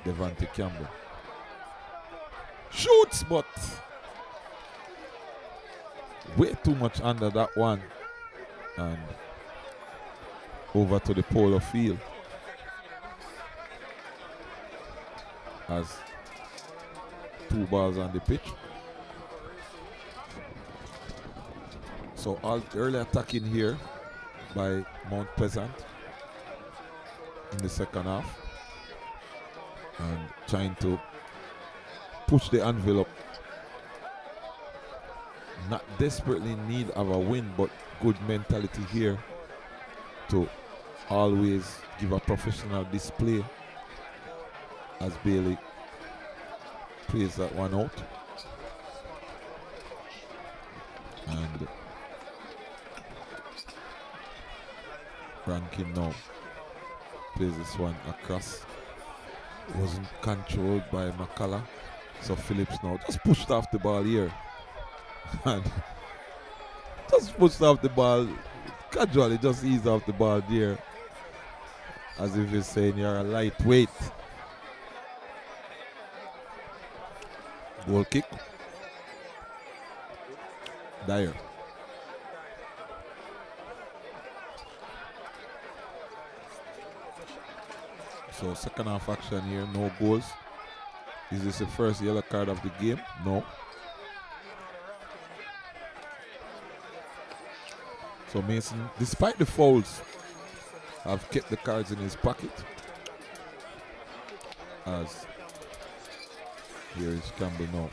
Devante Campbell. Shoots, but way too much under that one. And over to the polo field. As 2 balls on the pitch. So all early attacking here by Mount Pleasant in the second half. And trying to push the envelope. Not desperately in need of a win, but good mentality here to always give a professional display as Bailey plays that one out. And Rankin now plays this one across. Wasn't controlled by McCullough. So Phillips now just pushed off the ball here. And just pushed off the ball. Casually just eased off the ball there. As if he's saying you're a lightweight. Goal kick. Dyer. So second half action here, no goals. Is this the first yellow card of the game? No. So Mason, despite the fouls, have kept the cards in his pocket. As here is Campbell now.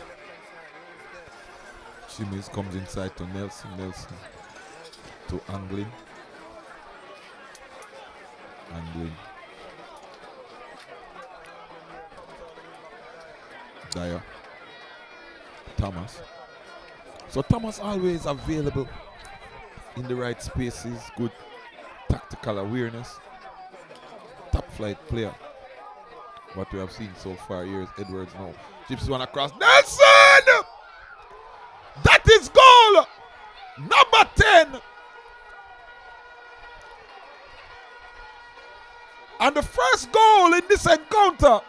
Shimmies comes inside to Nelson. Nelson to Angling. Angling. Dyer. Thomas. So Thomas always available in the right spaces. Good tactical awareness. Top flight player. What we have seen so far here is Edwards now. Chips one across. Nelson! That is goal! Number 10! And the first goal in this encounter,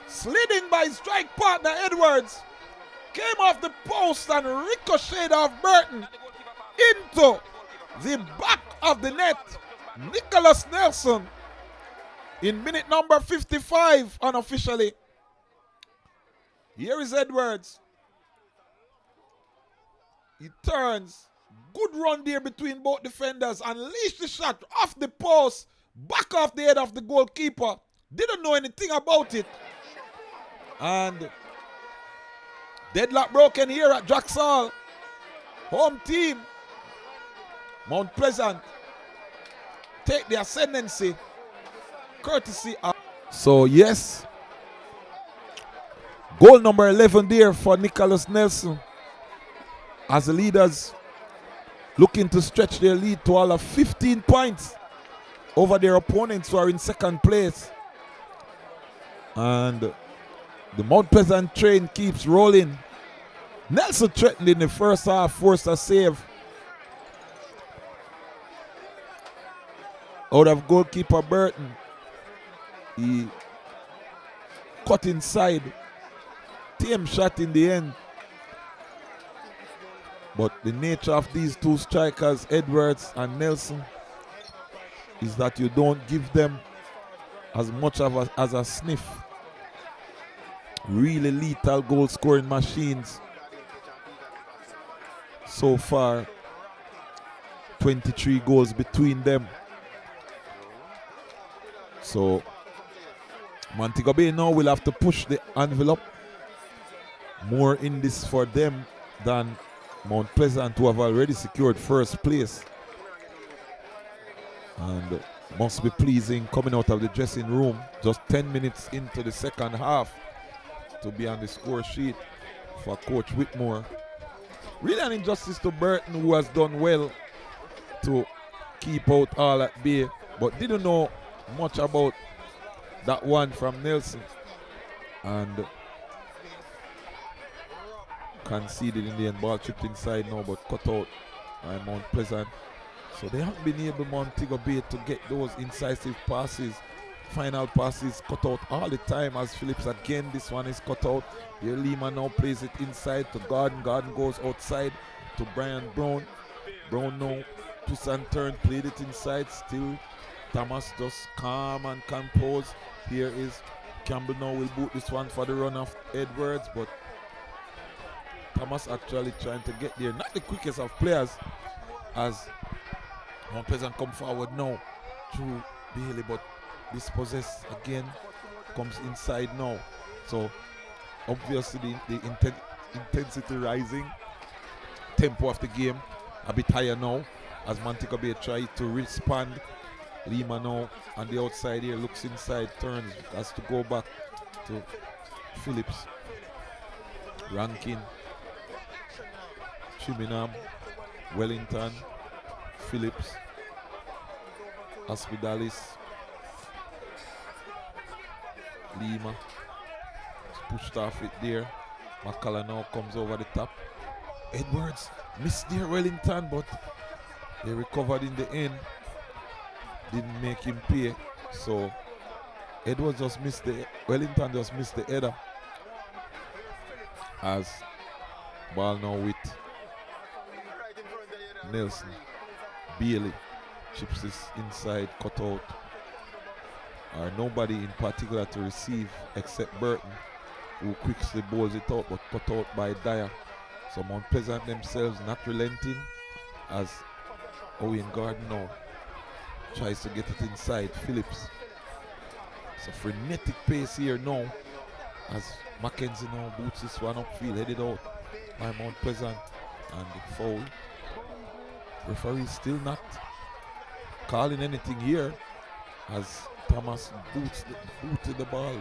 slid in by strike partner Edwards, came off the post and ricocheted off Burton into the back of the net. Nicholas Nelson in minute number 55 unofficially. Here is Edwards. He turns. Good run there between both defenders. Unleashed the shot off the post. Back off the head of the goalkeeper. Didn't know anything about it. And deadlock broken here at Jacksall. Home team. Mount Pleasant take the ascendancy. Courtesy of. So yes. Goal number 11 there for Nicholas Nelson. As the leaders looking to stretch their lead to all of 15 points over their opponents who are in second place. And the Mount Pleasant train keeps rolling. Nelson threatened in the first half, forced a save out of goalkeeper Burton. He cut inside. Tame shot in the end. But the nature of these two strikers, Edwards and Nelson, is that you don't give them as much of as a sniff. Really lethal goal scoring machines. So far, 23 goals between them. So Montego Bay now will have to push the envelope more in this for them than Mount Pleasant, who have already secured first place. And must be pleasing coming out of the dressing room just 10 minutes into the second half to be on the score sheet for Coach Whitmore. Really an injustice to Burton, who has done well to keep out all at bay, but didn't know much about that one from Nelson, and conceded in the end. Ball chipped inside now, but cut out by Mount Pleasant. So they haven't been able, Montego Bay, to get those incisive passes, final passes cut out all the time. As Phillips again, this one is cut out. Here Lima now plays it inside to Gordon. Gordon goes outside to Brian Brown. Brown now twists and turn, played it inside. Still Thomas just calm and composed. Here is Campbell now will boot this one for the run of Edwards, but Thomas actually trying to get there. Not the quickest of players, as Mount Pleasant come forward now through Bailey, but dispossessed again, comes inside now. So obviously the intensity rising, tempo of the game a bit higher now as Montego Bay tries to respond. Lima now on the outside here, looks inside, turns, has to go back to Phillips. Rankin, Chiminam, Wellington, Phillips, Aspidalis, Lima, pushed off it there. McCullough now comes over the top. Edwards missed there, Wellington, but they recovered in the end. Didn't make him pay. So Edwards just missed the, Wellington just missed the header. As ball now with Nelson. Bailey chips this inside, cut out. Nobody in particular to receive except Burton, who quickly bowls it out, but cut out by Dyer. So Mount Pleasant themselves not relenting, as Owen Gordon now tries to get it inside. Phillips. It's a frenetic pace here now, as Mackenzie now boots this one upfield, headed out by Mount Pleasant, and the foul. Referee still not calling anything here, as Thomas booted the ball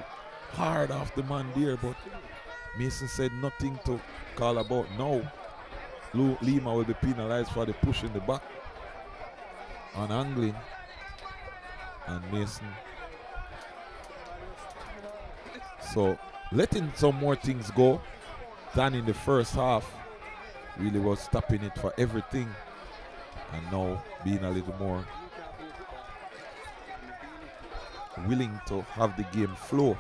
hard off the man there, but Mason said nothing to call about. Now Lima will be penalized for the push in the back on angling, and Mason. So letting some more things go than in the first half really was stopping it for everything, and now being a little more willing to have the game flow.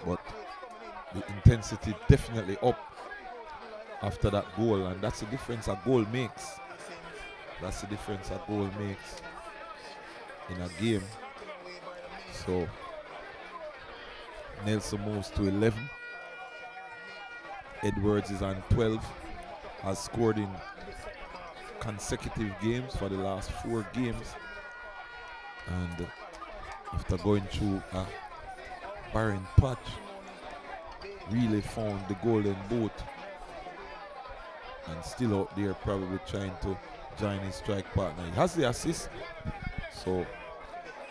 But the intensity definitely up after that goal, and that's the difference a goal makes. That's the difference a goal makes in a game. So Nelson moves to 11. Edwards is on 12. Has scored in consecutive games for the last 4 games. And after going through a barren patch, really found the golden boot, and still out there probably trying to join his strike partner. He has the assist, so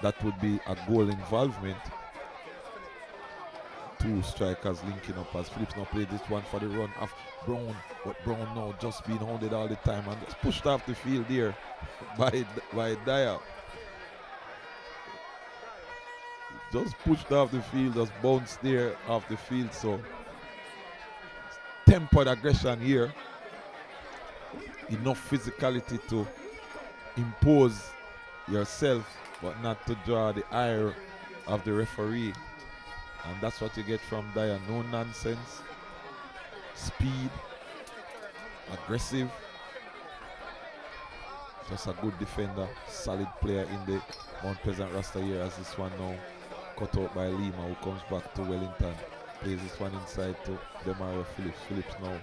that would be a goal involvement. 2 strikers linking up, as Phillips now played this one for the run of Brown, but Brown now just being hounded all the time and just pushed off the field there by Dyer. Just pushed off the field, just bounced there off the field. So tempered aggression here. Enough physicality to impose yourself, but not to draw the ire of the referee. And that's what you get from Dyer. No nonsense, speed, aggressive. Just a good defender, solid player in the Mount Pleasant roster here, as this one now cut out by Lima, who comes back to Wellington. Plays this one inside to Demario Phillips. Phillips now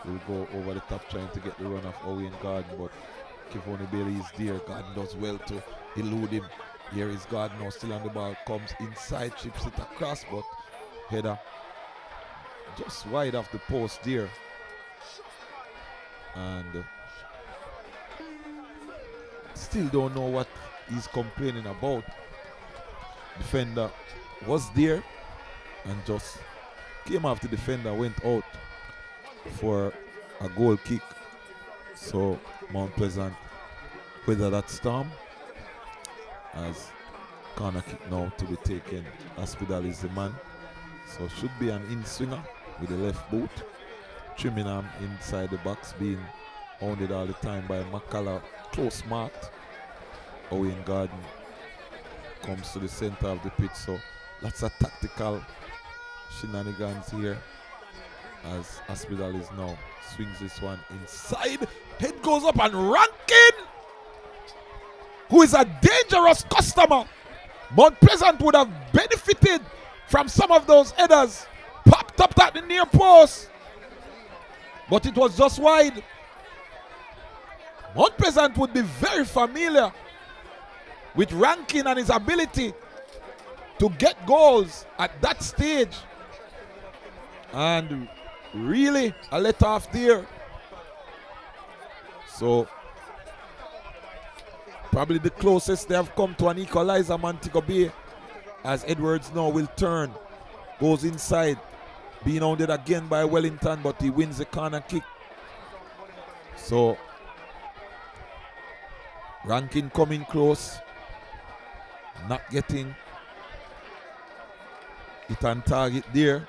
will go over the top trying to get the run of Owen Gordon, but Kevon Bailey is there. Gordon does well to elude him. Here is Gardner still on the ball. Comes inside, chips it across, but header just wide off the post there. And still don't know what he's complaining about. Defender was there and just came off the defender, went out for a goal kick. So Mount Pleasant weather that storm as corner kick now to be taken. Hospital is the man. So should be an in-swinger with the left boot. Trimingham inside the box being hounded all the time by McCullough. Close marked. Owen Garden comes to the center of the pitch. So lots of tactical shenanigans here as Hospital is now swings this one inside. Head goes up and Rankin, who is a dangerous customer. Mount Pleasant would have benefited from some of those headers. Popped up at the near post, but it was just wide. Mount Pleasant would be very familiar with Rankin and his ability to get goals at that stage. And really a let off there. So probably the closest they have come to an equalizer, Montego Bay, as Edwards now will turn, goes inside, being hounded again by Wellington, but he wins the corner kick. So Rankin coming close, not getting it on target there.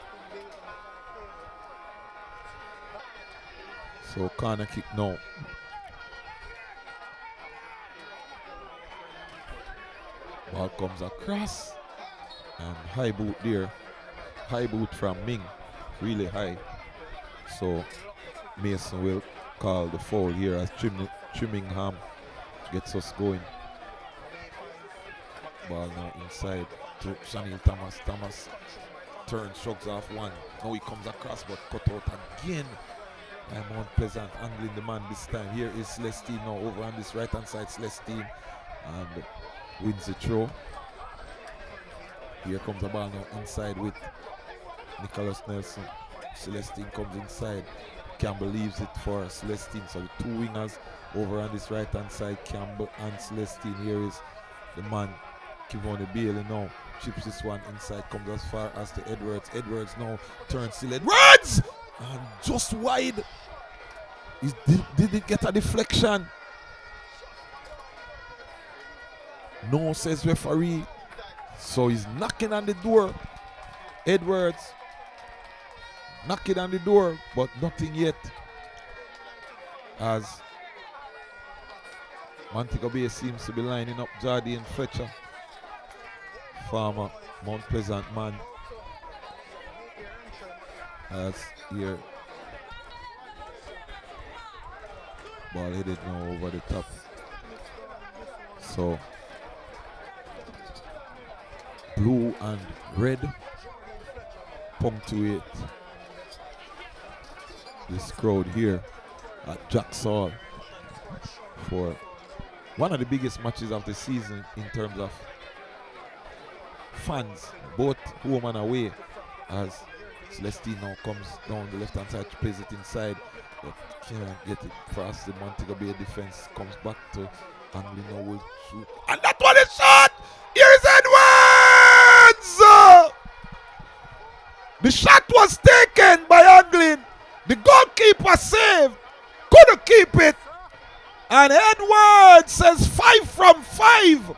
So corner kick now. Ball comes across and high boot there. High boot from Ming, really high. So Mason will call the foul here as Trimingham gets us going. Ball now inside to Shanil Thomas. Thomas turns, shrugs off one. Now he comes across but cut out again by Mount Pleasant, angling the man this time. Here is Celestine now over on this right hand side. Celestine and wins the throw. Here comes the ball now inside with Nicholas Nelson. Celestine comes inside. Campbell leaves it for Celestine. So the two wingers over on this right hand side, Campbell and Celestine. Here is the man, Kivone Bailey now. Chips this one inside, comes as far as to Edwards. Edwards now turns still. Edwards! And just wide. Did it get a deflection? No, says referee. So he's knocking on the door. Edwards knocking on the door, but nothing yet. As Montego Bay seems to be lining up Jardine Fletcher, former Mount Pleasant man. As here, ball headed now over the top. So blue and red punctuate this crowd here at Jacksall for one of the biggest matches of the season in terms of fans, both home and away, as Celestine now comes down the left hand side, plays it inside, but can't get it past the Montego Bay defense. Comes back to Anglin now will shoot, and that one is shot. Here is Edwards. The shot was taken by Anglin. The goalkeeper saved, couldn't keep it, and Edwards says 5 from 5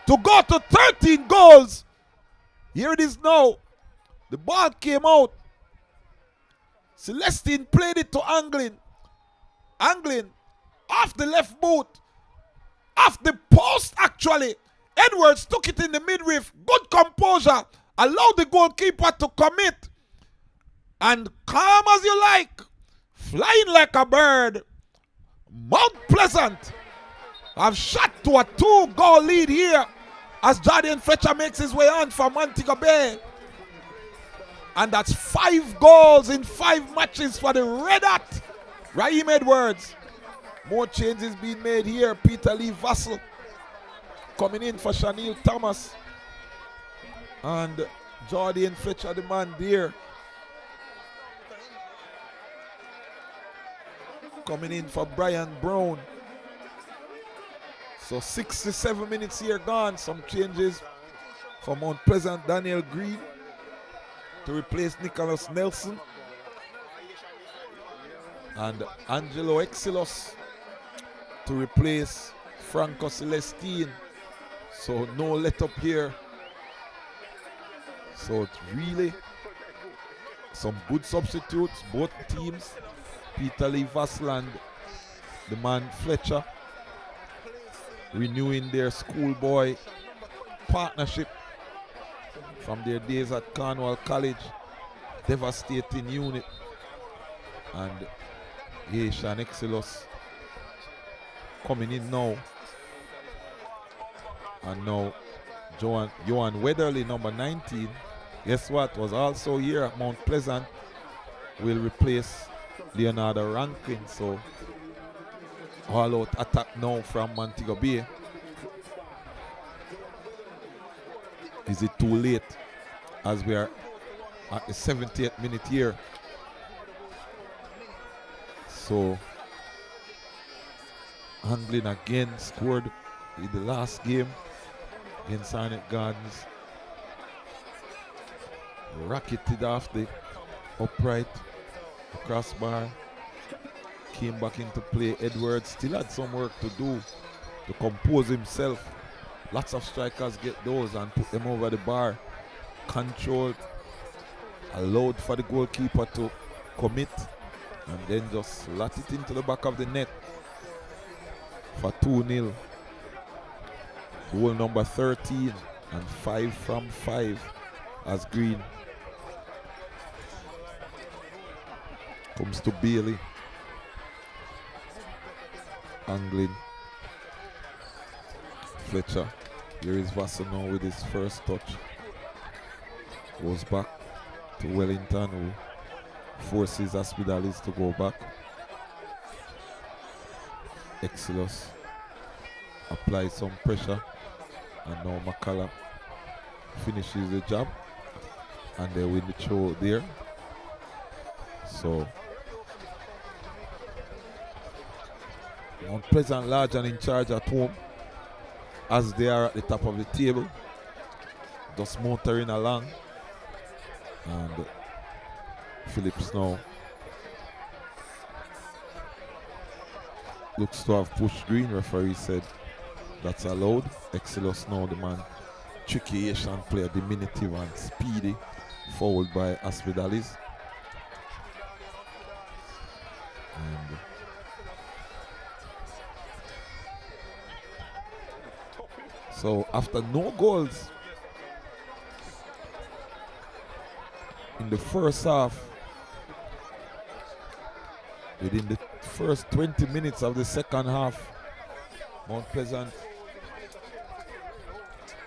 to go to 13 goals. Here it is now. The ball came out. Celestine played it to Anglin. Anglin off the left boot, off the post actually. Edwards took it in the midriff. Good composure. Allowed the goalkeeper to commit. And calm as you like. Flying like a bird. Mount Pleasant have shot to a 2-goal lead here as Jardine Fletcher makes his way on for Montego Bay. And that's 5 goals in 5 matches for the Red Hat. Raheem Edwards. More changes being made here. Peter Lee Vassell Coming in for Shanil Thomas. And Jordan Fletcher, the man there. Coming in for Brian Brown. So 67 minutes here gone. Some changes for Mount Pleasant. Daniel Green to replace Nicholas Nelson. And Angelo Exilos to replace Franco Celestine. So no let up here. So it's really some good substitutes, both teams. Peter Lee Vassland, the man Fletcher, renewing their schoolboy partnership from their days at Cornwall College. Devastating unit. And Haitian Exilos coming in now. And now Johan Weatherly, number 19, guess what, was also here at Mount Pleasant, will replace Leonardo Rankin. So all out attack now from Montego Bay. Is it too late as we are at the 70th minute here? So Anglin again scored in the last game against Arnett Gardens. Rocketed off the upright, the crossbar, came back into play. Edwards still had some work to do to compose himself. Lots of strikers get those and put them over the bar. Controlled, allowed for the goalkeeper to commit, and then just slot it into the back of the net for 2-0. Goal number 13 and 5 from 5 as Green comes to Bailey. Angling. Fletcher. Here is Vassar now with his first touch. Goes back to Wellington, who forces Hospitalis to go back. Exilos applies some pressure, and now McCullough finishes the job, and they win the throw there. So Mount Pleasant large and in charge at home, as they are at the top of the table, just motoring along. And Phillips now looks to have pushed Green. Referee said that's allowed. Exilos now, the man, tricky Asian player, diminutive and speedy, fouled by Hospitalis. And so after no goals in the first half, within the first 20 minutes of the second half, Mount Pleasant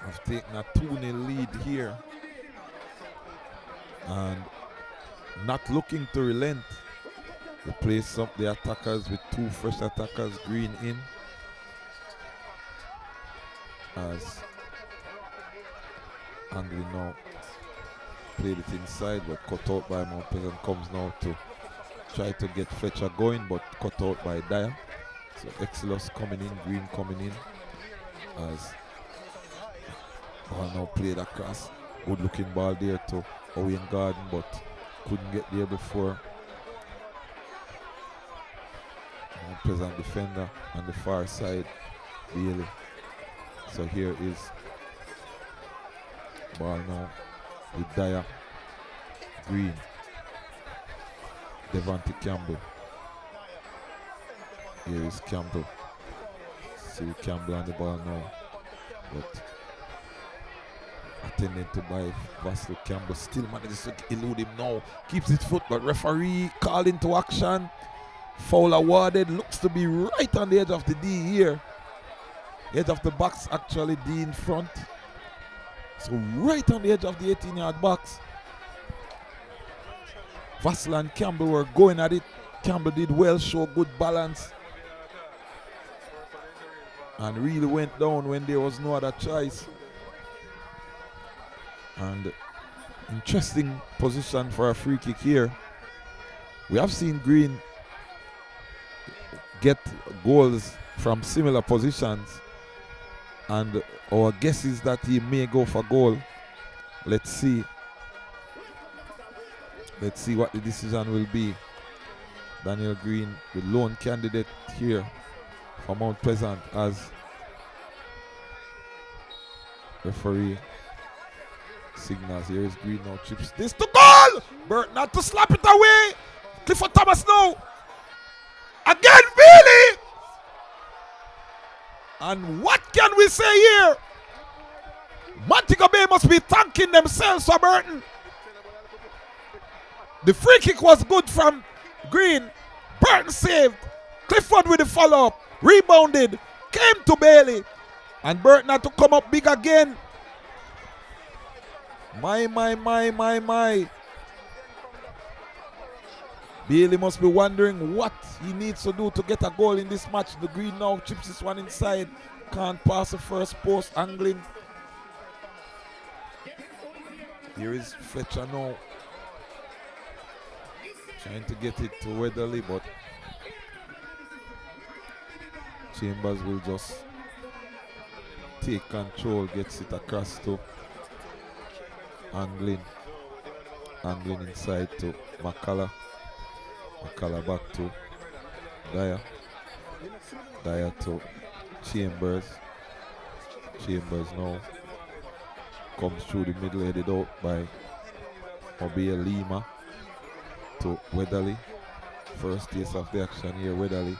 have taken a 2-0 lead here and not looking to relent. They place up the attackers with 2 fresh attackers, Green in, as Angry now played it inside but cut out by Mount Pleasant. Comes now to try to get Fletcher going but cut out by Dyer. So Exilos coming in, Green coming in, as ball now played across. Good looking ball there to Owen Garden but couldn't get there before. Mount Pleasant defender on the far side, Bailey. So here is ball now with Dyer, Green, Devontae Campbell. Here is Campbell. See Campbell on the ball now, but attended to by Vassal. Campbell still manages to elude him now. Keeps his foot, but referee called into action. Foul awarded. Looks to be right on the edge of the D here. Edge of the box, actually, D in front. So right on the edge of the 18-yard box. Vassal and Campbell were going at it. Campbell did well, show good balance. and really went down when there was no other choice. And interesting position for a free kick here. We have seen Green get goals from similar positions, and our guess is that he may go for goal. Let's see. Let's see what the decision will be. Daniel Green, the lone candidate here for Mount Pleasant, as referee signals. Here is Green now, chips this to goal! Burt not to slap it away. Clifford Thomas now. Again, Bailey! And what can we say here? Montego Bay must be thanking themselves for Burton. The free kick was good from Green. Burton saved. Clifford with the follow-up. Rebounded. Came to Bailey. And Burton had to come up big again. My. Bailey must be wondering what he needs to do to get a goal in this match. The Green now chips this one inside. Can't pass the first post, angling. Here is Fletcher now. Trying to get it to Weatherly, but Chambers will just take control, gets it across to angling inside to McCullough. McCullough back to Dyer to Chambers. Chambers now comes through the middle, headed out by MoBay Lima to Weatherly. First taste of the action here. Weatherly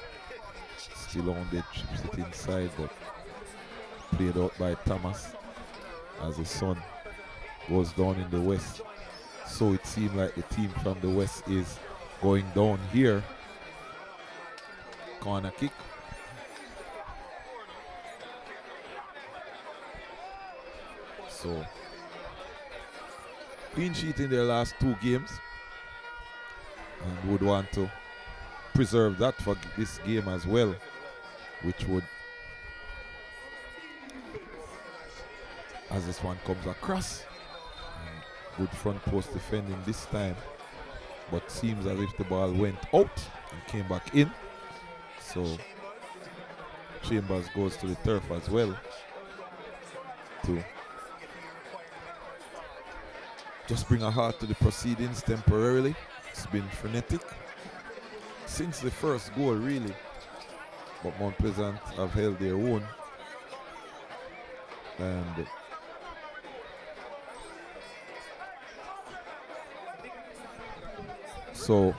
still on the chips it inside, but played out by Thomas as the sun goes down in the west. So it seemed like the team from the west is going down here. Corner kick. So clean sheet in their last two games, and would want to preserve that for this game as well, which would, as this one comes across, good front post defending this time, but seems as if the ball went out and came back in. So Chambers goes to the turf as well to just bring a halt to the proceedings temporarily. It's been frenetic since the first goal, really, but Mount Pleasant have held their own, and so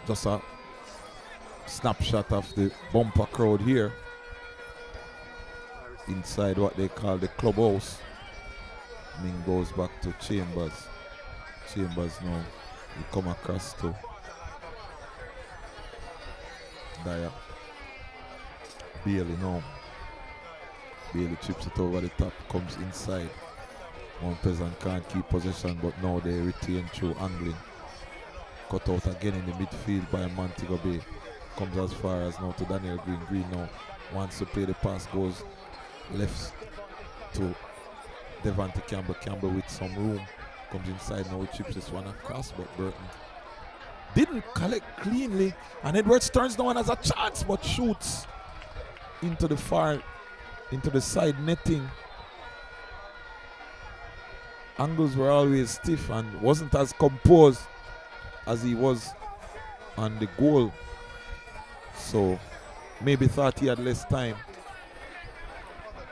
just a snapshot of the bumper crowd here inside what they call the clubhouse. Ming goes back to Chambers. Chambers now will come across to Dyer. Bailey now. Bailey chips it over the top, comes inside. Mount Pleasant can't keep possession, but now they retain through angling. Cut out again in the midfield by Montego Bay. Comes as far as now to Daniel Green. Green now wants to play the pass, goes left to Devante Campbell. Campbell with some room comes inside now, chips this one across, but Burton didn't collect cleanly, and Edwards turns now and has a chance, but shoots into the side netting. Angles were always stiff and wasn't as composed as he was on the goal, so maybe thought he had less time.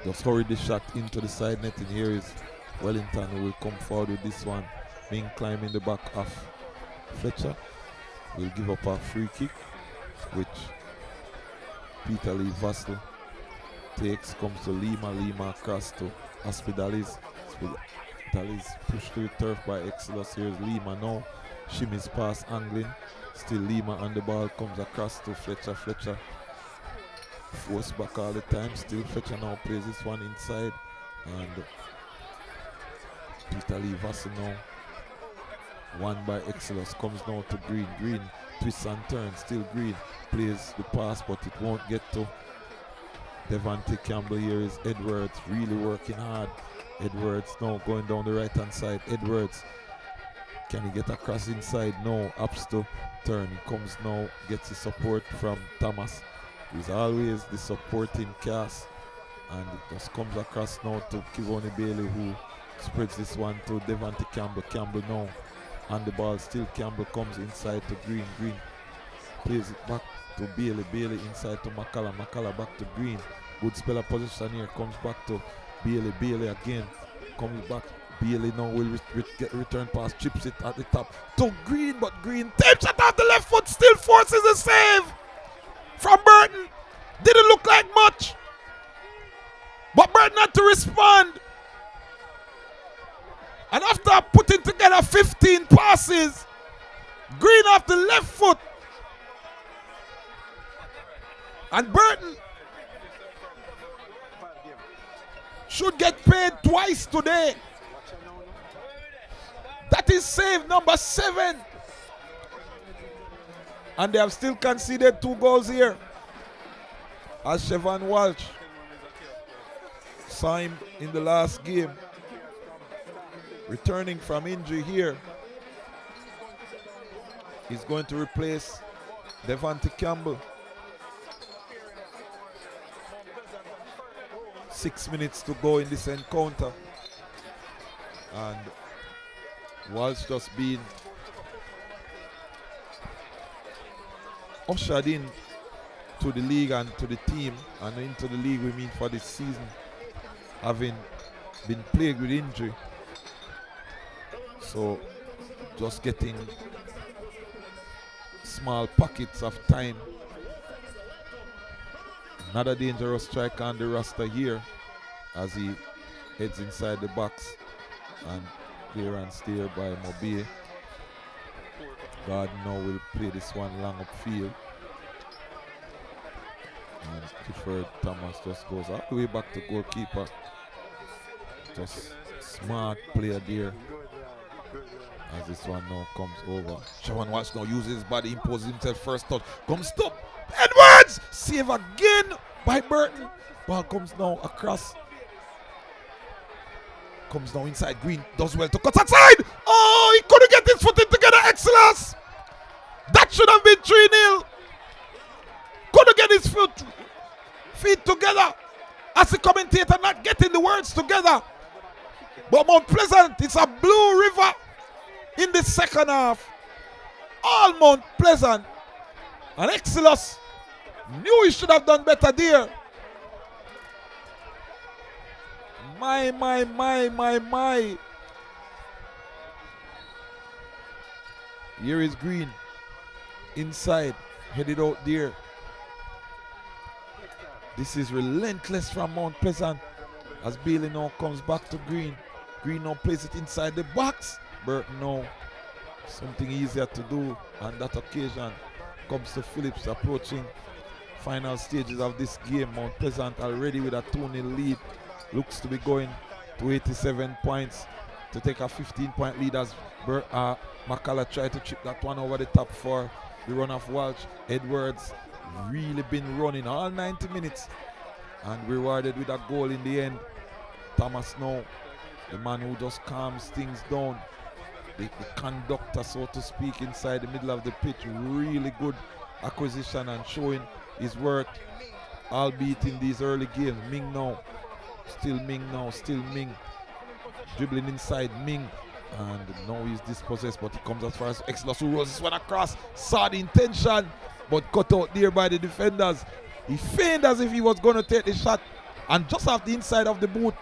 Just hurried the shot into the side netting. Here is Wellington, who will come forward with this one. Being climbing the back of Fletcher. Will give up a free kick, which Peter Lee Vassell takes. Comes to Lima. Lima across to Hospitalis. Hospitalis pushed to the turf by Exodus. Here's Lima now. Shimmies past angling. Still Lima on the ball. Comes across to Fletcher. Fletcher force back all the time. Still Fletcher now plays this one inside, and Peter Lee Vassell now, won by Exodus, comes now to Green. Green twists and turns. Still Green plays the pass, but it won't get to Devontae Campbell. Here is Edwards really working hard. Edwards now going down the right hand side. Edwards, can he get across inside? No, ups to turn. He comes now, gets the support from Thomas. He's always the supporting cast. And it just comes across now to Kivoni Bailey, who spreads this one to Devontae Campbell. Campbell now on the ball. Still Campbell comes inside to Green. Green plays it back to Bailey. Bailey inside to McCullough. McCullough back to Green. Good spell of position here. Comes back to Bailey. Bailey again. Comes back. Bailey now will get return pass. Chips it at the top to Green. But Green tapes it off the left foot. Still forces a save from Burton. Didn't look like much. But Burton had to respond. And after putting together 15 passes, Green off the left foot. And Burton should get paid twice today. That is save number 7. And they have still conceded 2 goals here. As Chevon Walsh saw him in the last game, returning from injury here. He's going to replace Devontae Campbell. 6 minutes to go in this encounter. And Walsh just being ushered in to the league and to the team, and into the league we mean for this season, having been plagued with injury. So just getting small pockets of time. Another dangerous striker on the roster here as he heads inside the box, and clearance there by MoBay. Gardner now will play this one long upfield. And Clifford Thomas just goes all the way back to goalkeeper. Just smart player there. As this one now comes over. Chevon Walsh now uses his body, imposes himself, first touch. Comes stop. Edwards! Save again by Burton. Ball comes now across. Comes now inside. Green does well to cut outside. Oh, he couldn't get his footing together. Excellence. That should have been 3-0. Couldn't get his feet together. As the commentator not getting the words together. But Mount Pleasant, it's a blue river in the second half. All Mount Pleasant. And Excellus knew he should have done better there. My. Here is Green. Inside. Headed out there. This is relentless from Mount Pleasant. As Bailey now comes back to Green. Green now plays it inside the box. Burton now. Something easier to do on that occasion. Comes to Phillips approaching final stages of this game. Mount Pleasant already with a 2-0 lead. Looks to be going to 87 points to take a 15-point lead as McCullough tried to chip that one over the top for the run of Walsh. Edwards really been running all 90 minutes and rewarded with a goal in the end. Thomas now, the man who just calms things down. The conductor, so to speak, inside the middle of the pitch. Really good acquisition and showing his worth, albeit in these early games. Ming now. Still Ming. Dribbling inside Ming. And now he's dispossessed, but he comes as far as Excellus, who rolls this one across. Saw the intention, but cut out there by the defenders. He feigned as if he was going to take the shot. And just off the inside of the boot,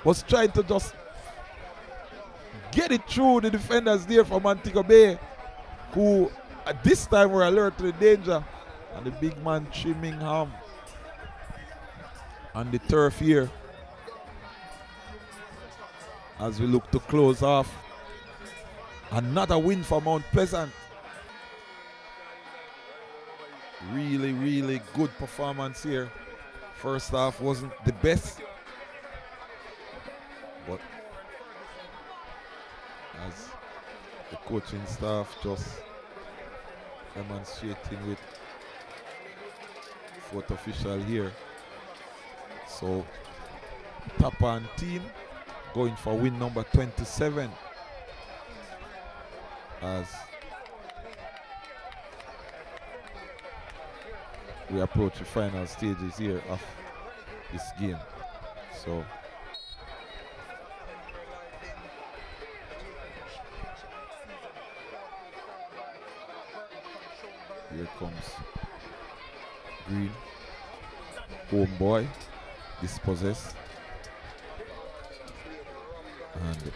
was trying to just get it through the defenders there from Montego Bay, who at this time were alert to the danger. And the big man trimming ham on the turf here as we look to close off. Another win for Mount Pleasant. Really good performance here. First half wasn't the best, but as the coaching staff just demonstrating with fourth official here. So Tapan team going for win number 27 as we approach the final stages here of this game. So here comes Green, homeboy, dispossessed, and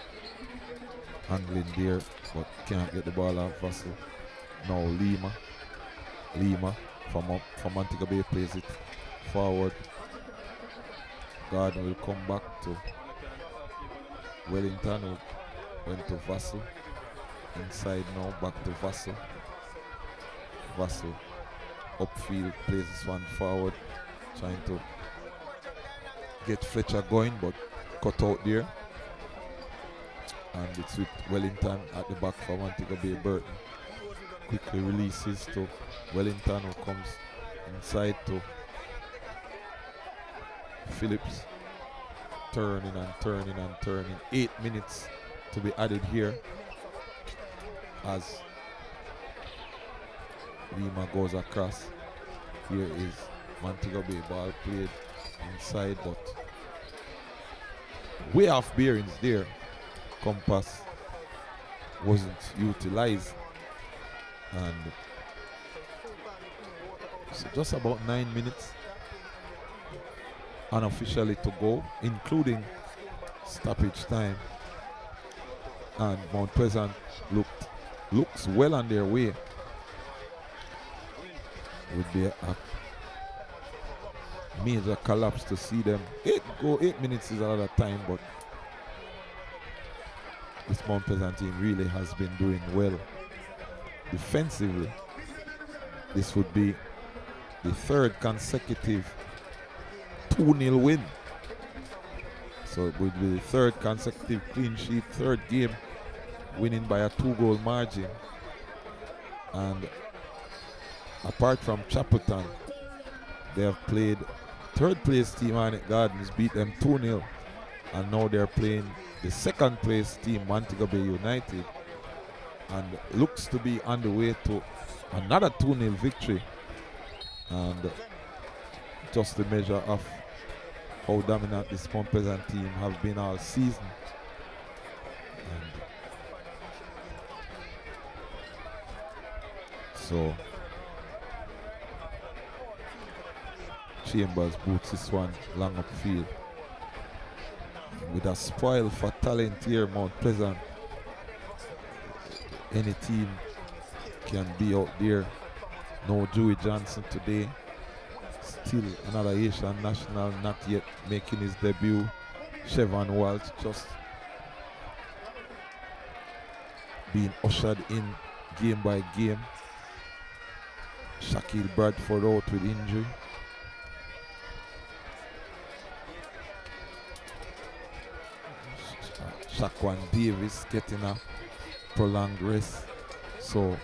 angling there, but can't get the ball off Vassal. Now Lima from Montego Bay plays it forward. Gardner will come back to Wellington, who went to Vassal. Inside now, back to Vassal. Vassal upfield, plays this one forward, trying to get Fletcher going, but cut out there. And it's with Wellington at the back for Montego Bay. Burton quickly releases to Wellington, who comes inside to Phillips. Turning and turning and turning. 8 minutes to be added here as Lima goes across. Here is Montego Bay, ball played inside, but way off bearings there. Compass wasn't utilized, and so just about 9 minutes unofficially to go, including stoppage time, and Mount Pleasant looks well on their way. Would be a major collapse to see them 8 minutes is a lot of time, but this Mount Pleasant team really has been doing well defensively. This would be the third consecutive 2-0 win. So it would be the third consecutive clean sheet, third game winning by a 2-goal margin. And apart from Chapelton, they have played third place team Arnett Gardens, beat them 2-0, and now they're playing the second place team Montego Bay United, and looks to be on the way to another 2-0 victory. And just the measure of how dominant this Mount Pleasant team have been all season. And so Chambers boots this one long upfield. With a spoil for talent here, Mount Pleasant, any team can be out there. No Joey Johnson today. Still another Asian national not yet making his debut. Chevron Walsh just being ushered in game by game. Shaquille Bradford out with injury. Shaquan Davis getting a prolonged rest. So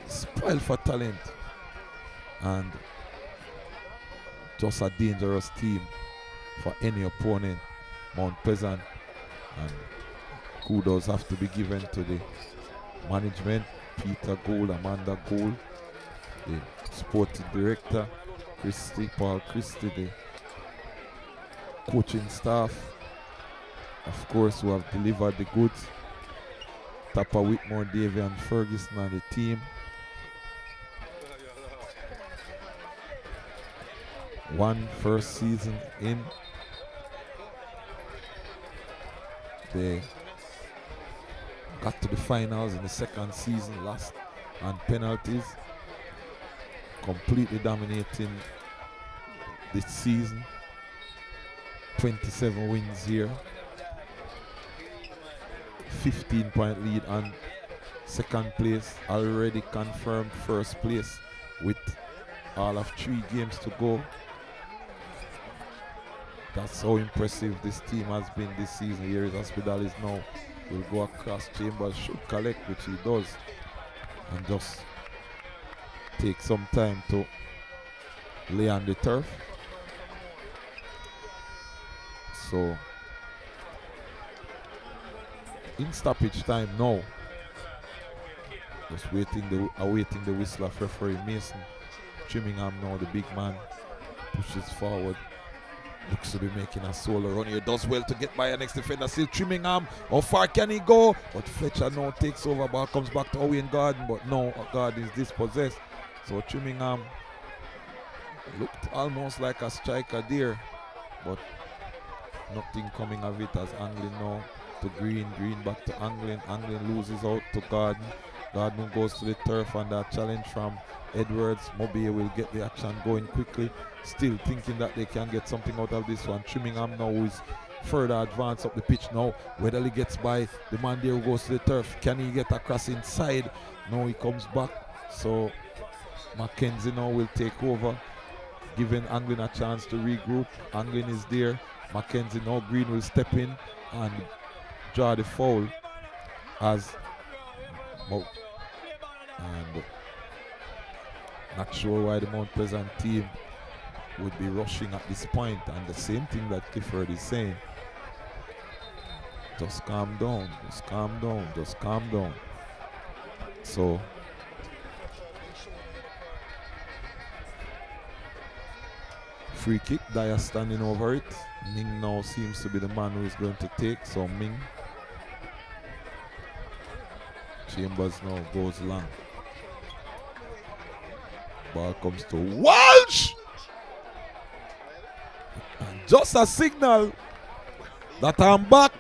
spoil for talent, and just a dangerous team for any opponent, Mount Pleasant. And kudos have to be given to the management, Peter Gould, Amanda Gould, the sporting director, Paul Christie, the coaching staff, of course, who have delivered the goods, Tapa Whitmore, Davy and Ferguson and the team. One first season in, they got to the finals in the second season, lost on penalties, completely dominating this season. 27 wins here, 15-point lead on second place, already confirmed first place with all of 3 games to go. That's how impressive this team has been this season. Here is Hospitalis now. Will go across. Chambers should collect, which he does. and just take some time to lay on the turf. So in stoppage time now, just awaiting the whistle of referee Mason. Trimmingham now, the big man, pushes forward. Looks to be making a solo run here. Does well to get by a next defender. Still Trimmingham. How far can he go? But Fletcher now takes over. Ball comes back to Owen Garden. But no, Garden is dispossessed. So Trimmingham looked almost like a striker there. But nothing coming of it as Anglin now to Green. Green back to Anglin. Anglin loses out to Garden. Garden goes to the turf and that challenge from Edwards. MoBay will get the action going quickly. Still thinking that they can get something out of this one. Trimmingham now is further advanced up the pitch now. Weatherly gets by the man there who goes to the turf. Can he get across inside? No, he comes back. So Mackenzie now will take over, giving Anglin a chance to regroup. Anglin is there. Mackenzie now, Green will step in and draw the foul as and not sure why the Mount Pleasant team would be rushing at this point, and the same thing that Clifford is saying. Just calm down, just calm down, just calm down. So free kick, Dyer standing over it. Ming now seems to be the man who is going to take, so Ming. Chambers now goes long. Ball comes to Walsh! And just a signal that I'm back.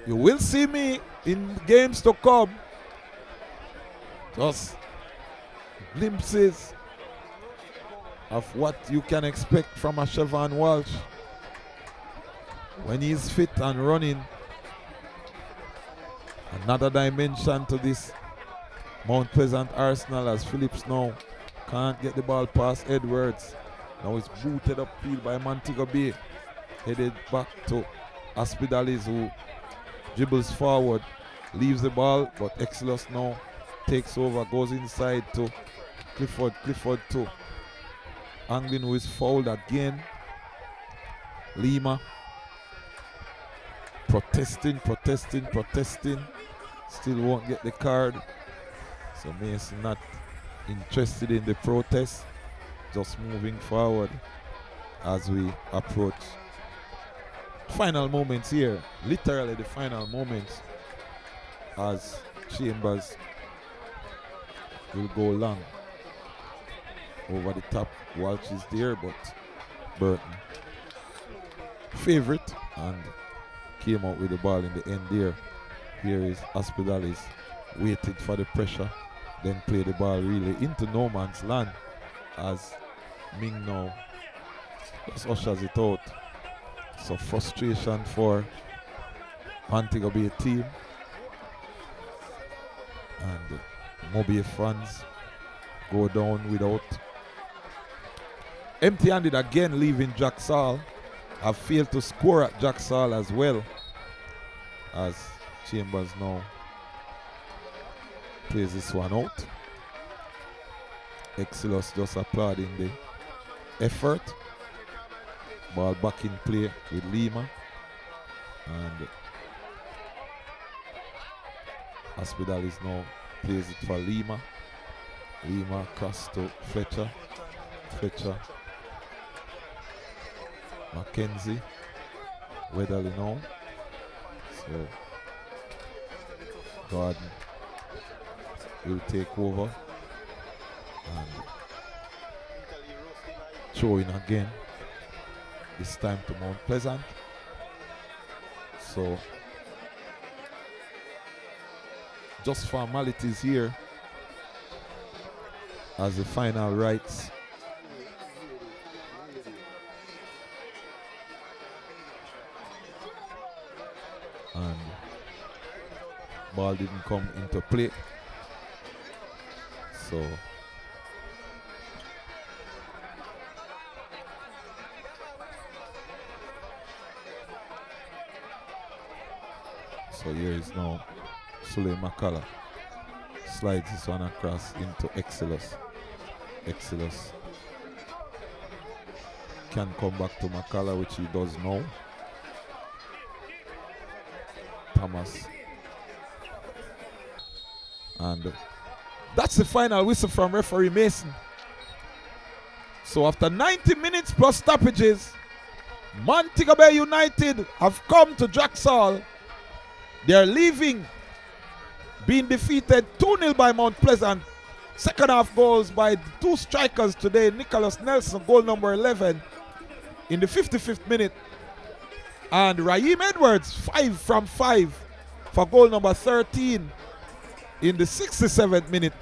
You will see me in games to come. Just glimpses of what you can expect from a Siobhan Walsh when he's fit and running. Another dimension to this Mount Pleasant Arsenal as Phillips now can't get the ball past Edwards. Now it's booted upfield by Montego Bay. Headed back to Hospitalis, who dribbles forward, leaves the ball, but Exilus now takes over, goes inside to Clifford. Clifford to Anglin, who is fouled again. Lima protesting. Still won't get the card. So Mason not interested in the protest. Just moving forward as we approach final moments here. Literally the final moments as Chambers will go long. Over the top, Walsh is there, but Burton favorite and came out with the ball in the end there. Here is Hospitalis, waited for the pressure, then play the ball really into no man's land as Ming now just ushers it out. So frustration for Montego Bay team, and MoBay fans go down without. Empty-handed again, leaving Jack Saul. Have failed to score at Jack Saul as well, as Chambers now plays this one out. Exilus just applauding the effort. Ball back in play with Lima, and Hospitalis now plays it for Lima. Lima cross to Fletcher. Mackenzie. Weatherly now. So Garden will take over and throw in again. This time to Mount Pleasant. So just formalities here as the final rites. And ball didn't come into play. So here is now Sule McCullough. Slides this one across into Exilus. Exilus can come back to McCullough, which he does now. Thomas. And that's the final whistle from referee Mason. So after 90 minutes plus stoppages, Montego Bay United have come to Jacksall. They're leaving, being defeated 2-0 by Mount Pleasant. Second half goals by the two strikers today, Nicholas Nelson, goal number 11 in the 55th minute. And Raheem Edwards, 5 from 5 for goal number 13 in the 67th minute.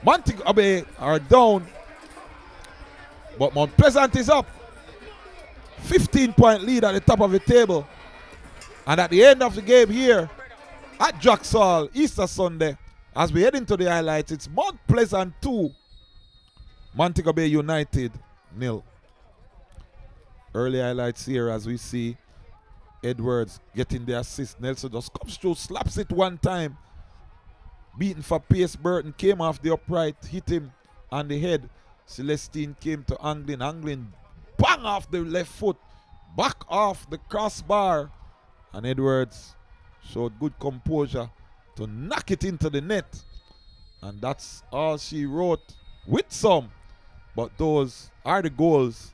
Montego Bay are down, but Mount Pleasant is up. 15-point lead at the top of the table. And at the end of the game here at Jacksall, Easter Sunday, as we head into the highlights, it's Mount Pleasant 2, Montego Bay United 0. Early highlights here as we see Edwards getting the assist. Nelson just comes through, slaps it one time. Beaten for pace. Burton came off the upright, hit him on the head. Celestine came to Anglin. Anglin bang off the left foot, back off the crossbar. And Edwards showed good composure to knock it into the net. And that's all she wrote with some. But those are the goals